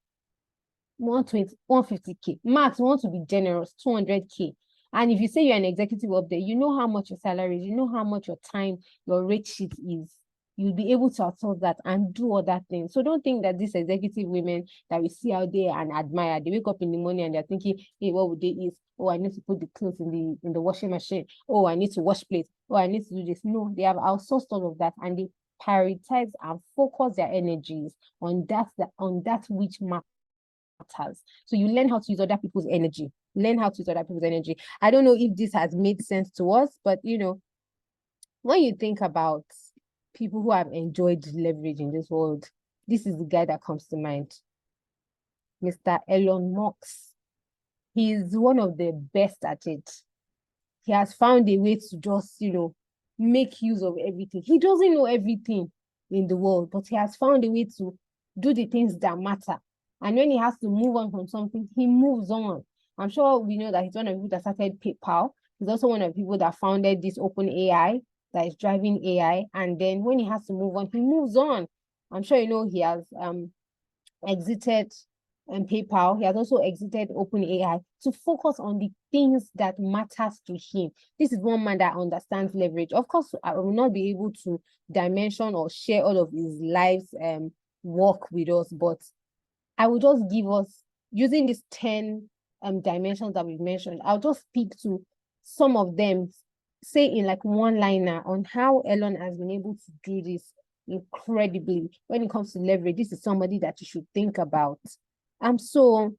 120, 150K. Max, you want to be generous, 200K. And if you say you're an executive up there, you know how much your salary is, you know how much your time, your rate sheet is. You'll be able to outsource that and do other things. So don't think that these executive women that we see out there and admire, they wake up in the morning and they're thinking, hey, what would they eat? Oh, I need to put the clothes in the washing machine. Oh, I need to wash plates. Oh, I need to do this. No, they have outsourced all of that, and they prioritize and focus their energies on that which matters. So you learn how to use other people's energy. Learn how to use other people's energy. I don't know if this has made sense to us, but when you think about people who have enjoyed leverage in this world, this is the guy that comes to mind. Mr. Elon Musk. He's one of the best at it. He has found a way to just, make use of everything. He doesn't know everything in the world, but he has found a way to do the things that matter. And when he has to move on from something, he moves on. I'm sure we know that he's one of the people that started PayPal. He's also one of the people that founded this open AI that is driving AI. And then when he has to move on, he moves on. I'm sure he has exited PayPal. He has also exited OpenAI to focus on the things that matters to him. This is one man that understands leverage. Of course, I will not be able to dimension or share all of his life's work with us, but I will just give us, using these 10 dimensions that we've mentioned, I'll just speak to some of them, say in like one liner, on how Elon has been able to do this incredibly. When it comes to leverage, this is somebody that you should think about. So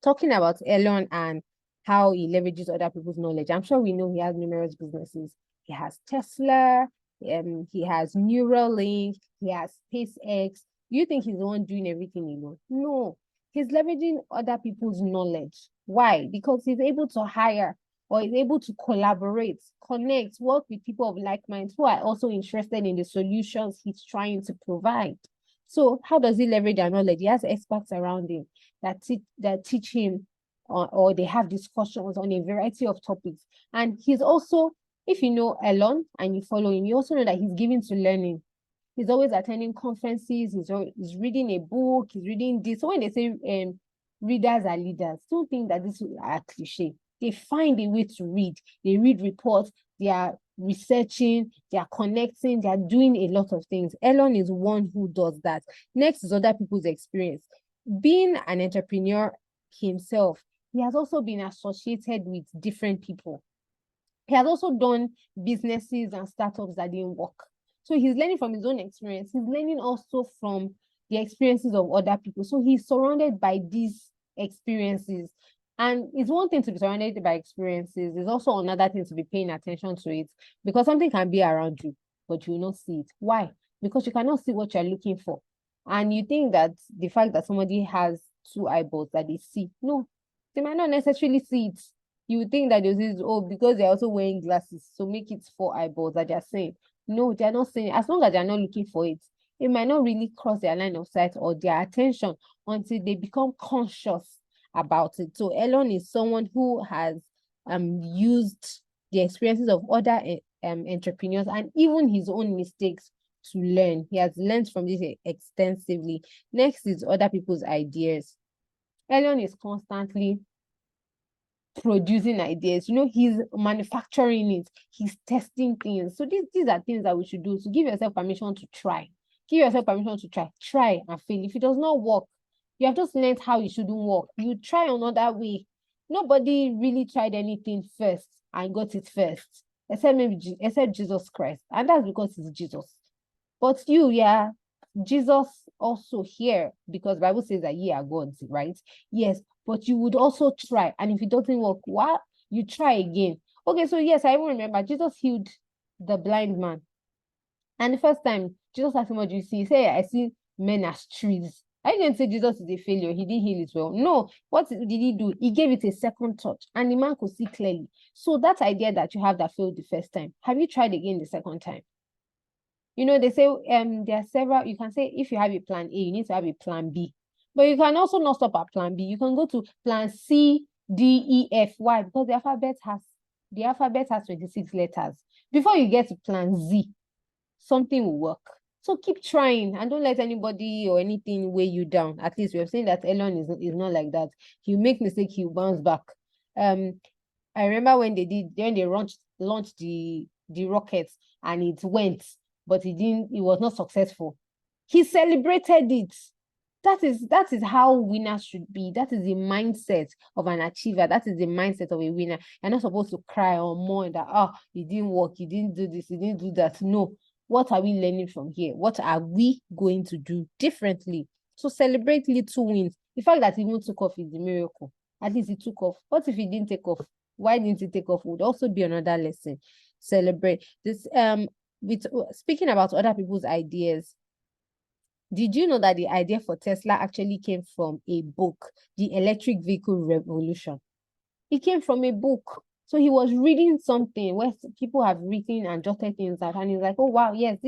talking about Elon and how he leverages other people's knowledge, I'm sure we know he has numerous businesses. He has Tesla, he has Neuralink, he has SpaceX. Do you think he's the one doing everything alone? No, he's leveraging other people's knowledge. Why? Because he's able to hire, or is able to collaborate, connect, work with people of like minds who are also interested in the solutions he's trying to provide. So how does he leverage their knowledge? He has experts around him that teach him, or they have discussions on a variety of topics. And he's also, if you know Elon and you follow him, you also know that he's given to learning. He's always attending conferences. He's reading a book. He's reading this. So when they say readers are leaders, don't think that this is a cliche. They find a way to read. They read reports. They are researching, they are connecting, they are doing a lot of things. Elon is one who does that. Next is other people's experience. Being an entrepreneur himself, he has also been associated with different people. He has also done businesses and startups that didn't work. So he's learning from his own experience. He's learning also from the experiences of other people. So he's surrounded by these experiences. And it's one thing to be surrounded by experiences. It's also another thing to be paying attention to it, because something can be around you, but you will not see it. Why? Because you cannot see what you're looking for. And you think that the fact that somebody has two eyeballs that they see, no, they might not necessarily see it. You would think that there's this, oh, because they're also wearing glasses, so make it 4 eyeballs that they're saying. No, they're not saying it. As long as they're not looking for it, it might not really cross their line of sight or their attention until they become conscious about it. So Elon is someone who has used the experiences of other entrepreneurs and even his own mistakes to learn. He has learned from this extensively. Next is other people's ideas. Elon is constantly producing ideas. He's manufacturing it. He's testing things. So these are things that we should do to give yourself permission to try. Give yourself permission to try. Try and fail. If it does not work, you have just learned how it shouldn't work. You try another way. Nobody really tried anything first and got it first, except Jesus Christ. And that's because he's Jesus. But Jesus also here, because Bible says that ye are gods, right? Yes, but you would also try. And if it doesn't work, what? You try again. Okay, so yes, I even remember Jesus healed the blind man. And the first time, Jesus asked him, what do you see? He said, I see men as trees. I didn't say Jesus is a failure. He didn't heal it well. No, what did he do? He gave it a second touch and the man could see clearly. So that idea that you have that failed the first time, have you tried again the second time? They say there are several, you can say if you have a plan A, you need to have a plan B. But you can also not stop at plan B. You can go to plan C, D, E, F. Why? Because the alphabet has 26 letters. Before you get to plan Z, something will work. So keep trying and don't let anybody or anything weigh you down. At least we have seen that Elon is not like that. He'll make mistake, he'll bounce back. I remember when they launched the rockets and it went, but it was not successful. He celebrated it. That is how winners should be. That is the mindset of an achiever. That is the mindset of a winner. You're not supposed to cry or mourn that, it didn't work, you didn't do this, you didn't do that. No. What are we learning from here? What are we going to do differently? So celebrate little wins. The fact that it even took off is a miracle. At least it took off. What if it didn't take off? Why didn't it take off? Would also be another lesson. Celebrate this. With speaking about other people's ideas, did you know that the idea for Tesla actually came from a book, The Electric Vehicle Revolution? It came from a book. So he was reading something where people have written and jotted things out, and he's like, oh wow, yes,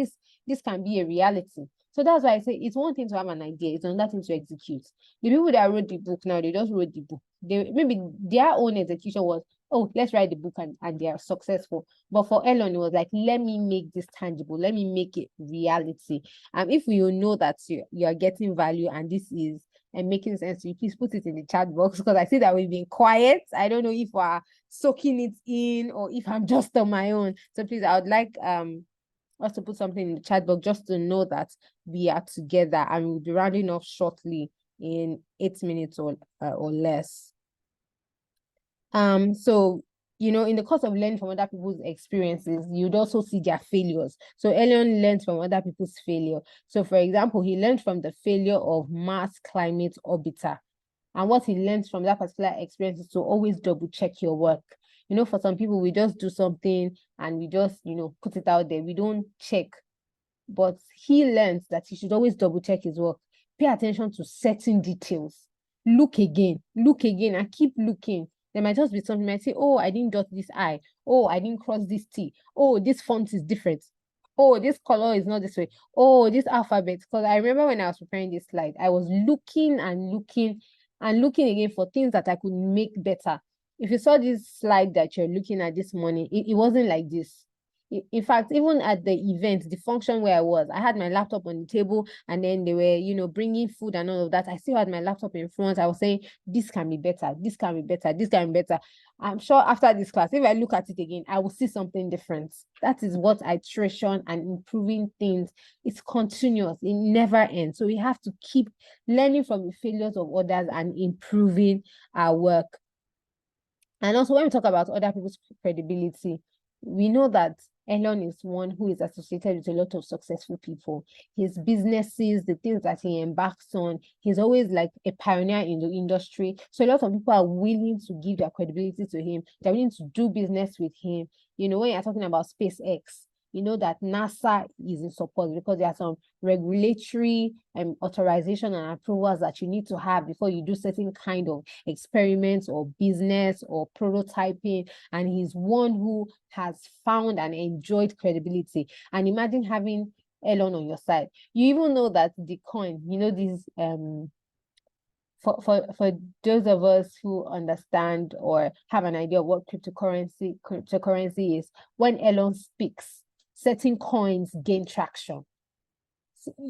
this can be a reality. So that's why I say it's one thing to have an idea, it's another thing to execute. The people that wrote the book now, they just wrote the book. Maybe their own execution was, oh, let's write the book and they are successful. But for Elon, it was like, let me make this tangible, let me make it reality. If you know that you are getting value and this is making sense to you, please put it in the chat box, because I see that we've been quiet. I don't know if we're soaking it in or if I'm just on my own. So please, I would like us to put something in the chat box just to know that we are together, and we'll be rounding off shortly in 8 minutes or less. So in the course of learning from other people's experiences, you'd also see their failures. So Elon learned from other people's failure. So for example, he learned from the failure of Mars Climate Orbiter. And what he learned from that particular experience is to always double check your work. For some people, we just do something and we just, put it out there. We don't check. But he learns that he should always double check his work. Pay attention to certain details. Look again, and keep looking. There might just be something, you might say, oh, I didn't dot this I. Oh, I didn't cross this T. Oh, this font is different. Oh, this color is not this way. Oh, this alphabet. Because I remember when I was preparing this slide, I was looking again for things that I could make better. If you saw this slide that you're looking at this morning, it wasn't like this. In fact, even at the event, the function where I had my laptop on the table, and then they were, bringing food and all of that. I still had my laptop in front. I was saying, this can be better, this can be better, this can be better. I'm sure after this class, if I look at it again, I will see something different. That is what iteration and improving things. It's continuous. It never ends. So we have to keep learning from the failures of others and improving our work. And also, when we talk about other people's credibility, we know that Elon is one who is associated with a lot of successful people. His businesses, the things that he embarks on, he's always like a pioneer in the industry. So a lot of people are willing to give their credibility to him. They're willing to do business with him. When you're talking about SpaceX, you know that NASA is in support because there are some regulatory authorization and approvals that you need to have before you do certain kind of experiments or business or prototyping. And he's one who has found and enjoyed credibility. And imagine having Elon on your side. You even know that the coin, these for those of us who understand or have an idea of what cryptocurrency is, when Elon speaks, certain coins gain traction.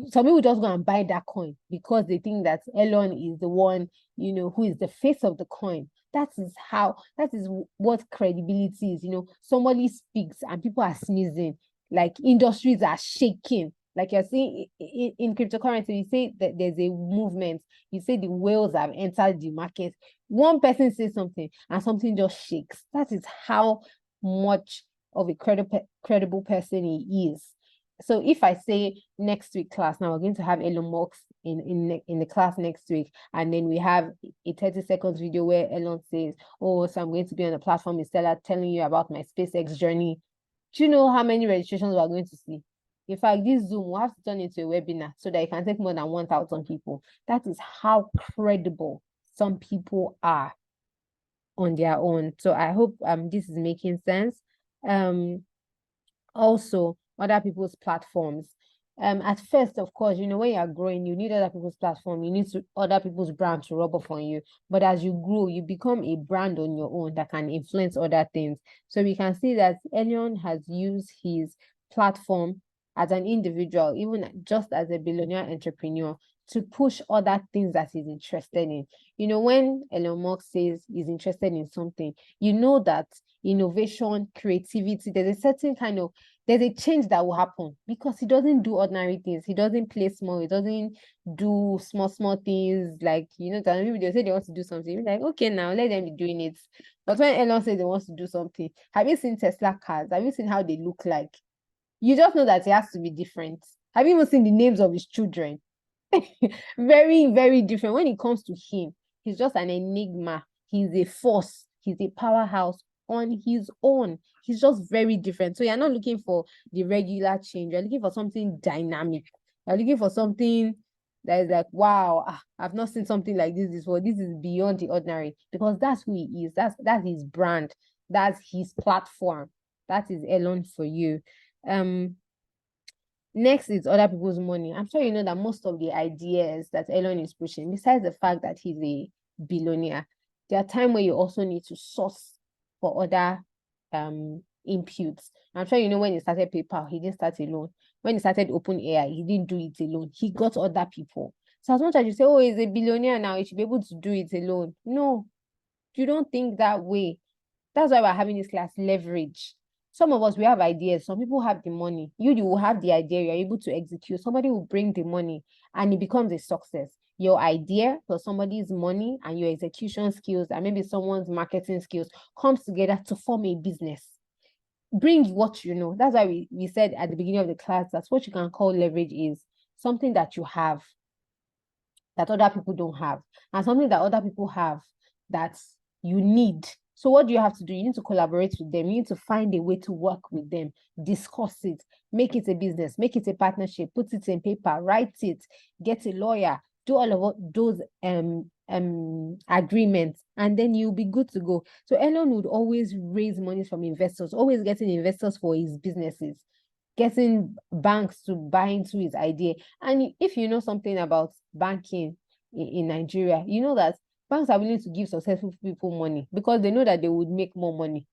Some people just go and buy that coin because they think that Elon is the one, who is the face of the coin. That is what credibility is. Somebody speaks and people are sneezing, like industries are shaking. Like you're seeing in cryptocurrency, you say that there's a movement. You say the whales have entered the market. One person says something and something just shakes. That is how much of a credible person he is. So if I say next week class, now we're going to have Elon Musk in the class next week, and then we have a 30 seconds video where Elon says, oh, so I'm going to be on the platform Stella telling you about my SpaceX journey. Do you know how many registrations we are going to see? In fact, this Zoom will have to turn into a webinar so that it can take more than 1,000 people. That is how credible some people are on their own. So I hope this is making sense. Also, other people's platforms. At first, of course, when you are growing, you need other people's platform. You need other people's brand to rub off on you. But as you grow, you become a brand on your own that can influence other things. So we can see that Elon has used his platform as an individual, even just as a billionaire entrepreneur, to push other things that he's interested in. When Elon Musk says he's interested in something, you know that innovation, creativity, there's a change that will happen because he doesn't do ordinary things. He doesn't play small. He doesn't do small things like, people they say they want to do something. You're like, okay, now let them be doing it. But when Elon says they want to do something, have you seen Tesla cars? Have you seen how they look like? You just know that it has to be different. Have you even seen the names of his children? Very, very different. When it comes to him, he's just an enigma. He's a force. He's a powerhouse on his own. He's just very different. So you're not looking for the regular change. You're looking for something dynamic. You're looking for something that is like, wow, I've not seen something like this before. This is beyond the ordinary because that's who he is. That's his brand. That's his platform. That is Elon for you. Next is other people's money. I'm sure you know that most of the ideas that Elon is pushing, besides the fact that he's a billionaire, there are times where you also need to source for other inputs. I'm sure you know when he started PayPal, he didn't start alone. When he started OpenAI, he didn't do it alone. He got other people. So as much as you say, oh, he's a billionaire now, he should be able to do it alone. No, you don't think that way. That's why we're having this class, leverage. Some of us, we have ideas. Some people have the money. You will have the idea. You're able to execute. Somebody will bring the money and it becomes a success. Your idea plus somebody's money and your execution skills and maybe someone's marketing skills comes together to form a business. Bring what you know. That's why we said at the beginning of the class, that's what you can call leverage is something that you have that other people don't have and something that other people have that you need. So what do you have to do? You need to collaborate with them. You need to find a way to work with them, discuss it, make it a business, make it a partnership, put it in paper, write it, get a lawyer, do all of those agreements, and then you'll be good to go. So Elon would always raise money from investors, always getting investors for his businesses, getting banks to buy into his idea. And if you know something about banking in Nigeria, you know that banks are willing to give successful people money because they know that they would make more money.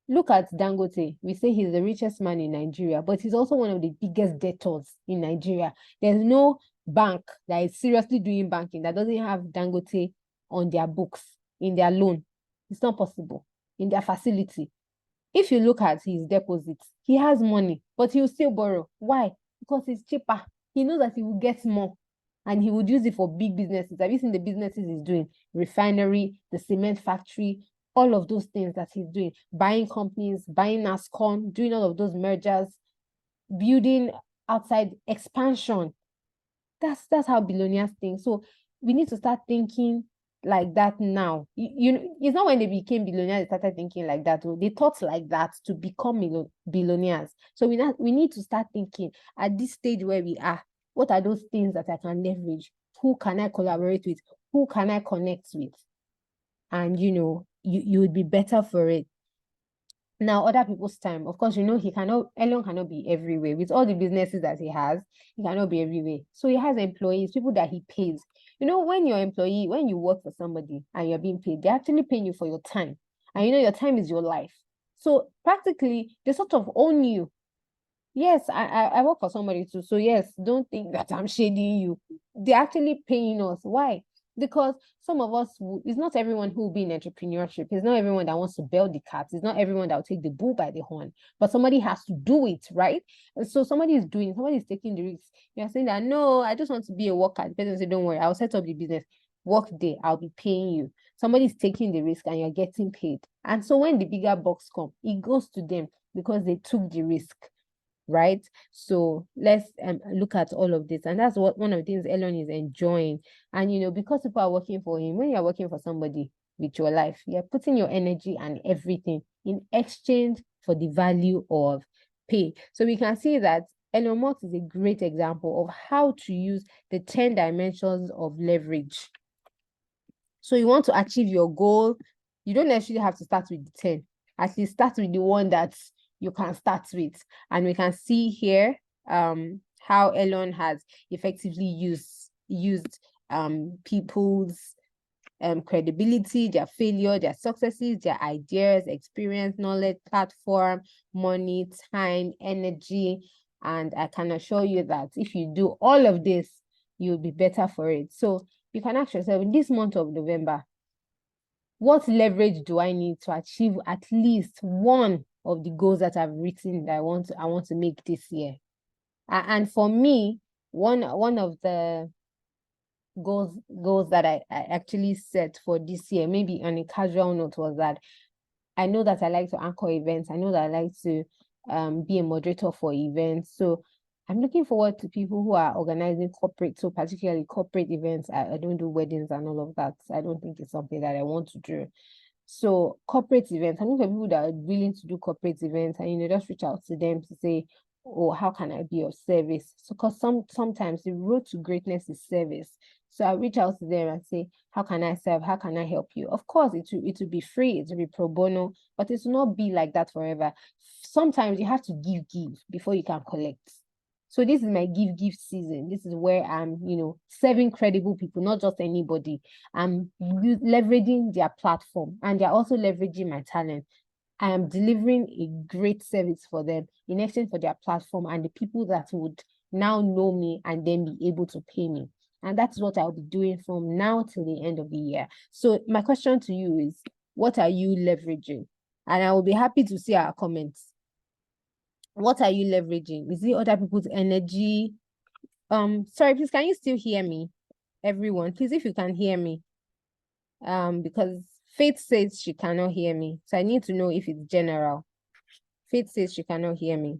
Look at Dangote. We say he's the richest man in Nigeria, but he's also one of the biggest debtors in Nigeria. There's no bank that is seriously doing banking that doesn't have Dangote on their books, in their loan. It's not possible. In their facility. If you look at his deposits, he has money, but he will still borrow. Why? Because it's cheaper. He knows that he will get more and he would use it for big businesses. Have you seen the businesses he's doing? Refinery, the cement factory, all of those things that he's doing. Buying companies, buying NASCON, doing all of those mergers, building outside expansion. That's how billionaires think. So we need to start thinking like that now. It's not when they became billionaires they started thinking like that. They thought like that to become billionaires. So we need to start thinking at this stage where we are, what are those things that I can leverage? Who can I collaborate with? Who can I connect with? And you would be better for it. Now, other people's time, of course, Elon cannot be everywhere. With all the businesses that he has, he cannot be everywhere. So he has employees, people that he pays. When you work for somebody and you're being paid, they're actually paying you for your time. And your time is your life. So practically, they sort of own you. Yes, I work for somebody too. So yes, don't think that I'm shading you. They're actually paying us. Why? Because some of us, it's not everyone who will be in entrepreneurship. It's not everyone that wants to build the cat. It's not everyone that will take the bull by the horn. But somebody has to do it, right? So somebody is taking the risk. You're saying that, no, I just want to be a worker. The person say, don't worry, I'll set up the business. Work day, I'll be paying you. Somebody's taking the risk and you're getting paid. And so when the bigger bucks come, it goes to them because they took the risk. Right? So let's look at all of this. And that's what one of the things Elon is enjoying. And because people are working for him, when you're working for somebody with your life, you're putting your energy and everything in exchange for the value of pay. So we can see that Elon Musk is a great example of how to use the 10 dimensions of leverage. So you want to achieve your goal, you don't necessarily have to start with the 10. At least start with the one that you can start with. And we can see here how Elon has effectively used people's credibility, their failure, their successes, their ideas, experience, knowledge, platform, money, time, energy. And I can assure you that if you do all of this, you'll be better for it. So you can ask yourself, in this month of November, what leverage do I need to achieve at least one of the goals that I've written that I want to make this year? And for me, one of the goals that I actually set for this year, maybe on a casual note, was that I know that I like to anchor events. I know that I like to be a moderator for events. So I'm looking forward to people who are organizing corporate, so particularly corporate events. I don't do weddings and all of that. I don't think it's something that I want to do. So corporate events, I'm looking for people that are willing to do corporate events and just reach out to them to say, oh, how can I be of service? So because sometimes the road to greatness is service. So I reach out to them and say, how can I serve? How can I help you? Of course, it will be free, it will be pro bono, but it will not be like that forever. Sometimes you have to give before you can collect. So this is my give season. This is where I'm, serving credible people, not just anybody. I'm leveraging their platform and they're also leveraging my talent. I am delivering a great service for them in exchange for their platform and the people that would now know me and then be able to pay me. And that's what I'll be doing from now till the end of the year. So my question to you is, what are you leveraging? And I will be happy to see our comments. What are you leveraging? Is it other people's energy? Sorry, please, can you still hear me? Everyone, please, if you can hear me. Because Faith says she cannot hear me. So I need to know if it's general. Faith says she cannot hear me.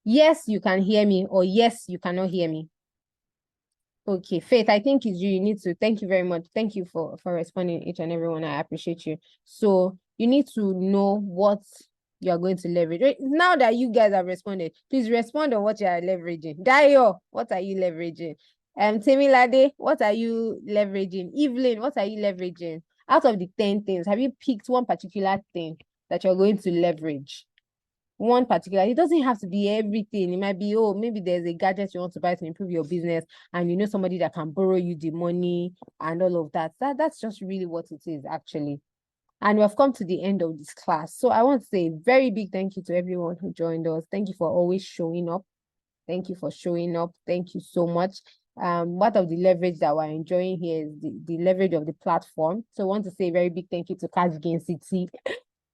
Yes, you can hear me, or yes, you cannot hear me. Okay, Faith, I think it's you. You need to, thank you very much. Thank you for responding, each and everyone. I appreciate you. So you need to know what you're going to leverage. Now that you guys have responded, please respond on what you are leveraging. Dayo, what are you leveraging? Temilade, what are you leveraging? Evelyn, what are you leveraging? Out of the 10 things, have you picked one particular thing that you're going to leverage? One particular, it doesn't have to be everything. It might be, oh, maybe there's a gadget you want to buy to improve your business and somebody that can borrow you the money and all of that. That's just really what it is, actually. And we have come to the end of this class. So I want to say a very big thank you to everyone who joined us. Thank you for always showing up. Thank you for showing up. Thank you so much. Part of the leverage that we're enjoying here is the leverage of the platform. So I want to say a very big thank you to Cash Gain City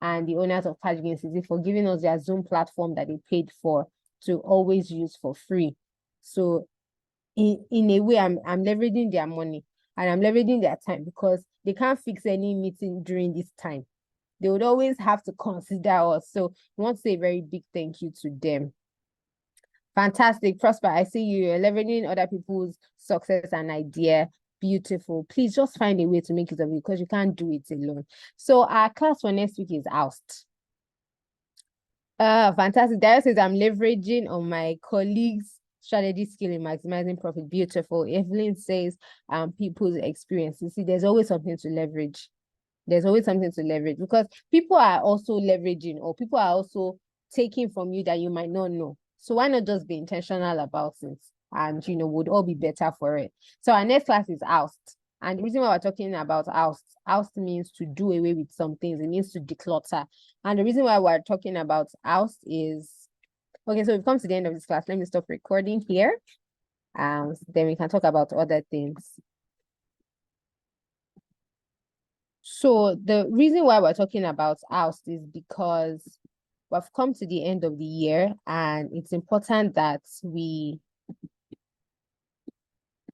and the owners of Cash Gain City for giving us their Zoom platform that they paid for to always use for free. So in a way, I'm leveraging their money and I'm leveraging their time because they can't fix any meeting during this time. They would always have to consider us. So I want to say a very big thank you to them. Fantastic, Prosper. I see you're leveraging other people's success and idea. Beautiful. Please just find a way to make it of it because you can't do it alone. So our class for next week is oust. Fantastic. Dara says I'm leveraging on my colleagues' strategy skill in maximizing profit. Beautiful. Evelyn says people's experiences. See, there's always something to leverage. There's always something to leverage because people are also leveraging or people are also taking from you that you might not know. So why not just be intentional about it? And, would all be better for it. So our next class is oust. And the reason why we're talking about oust means to do away with some things. It means to declutter. And the reason why we're talking about oust is, okay, so we've come to the end of this class. Let me stop recording here. Then we can talk about other things. So the reason why we're talking about oust is because we've come to the end of the year and it's important that we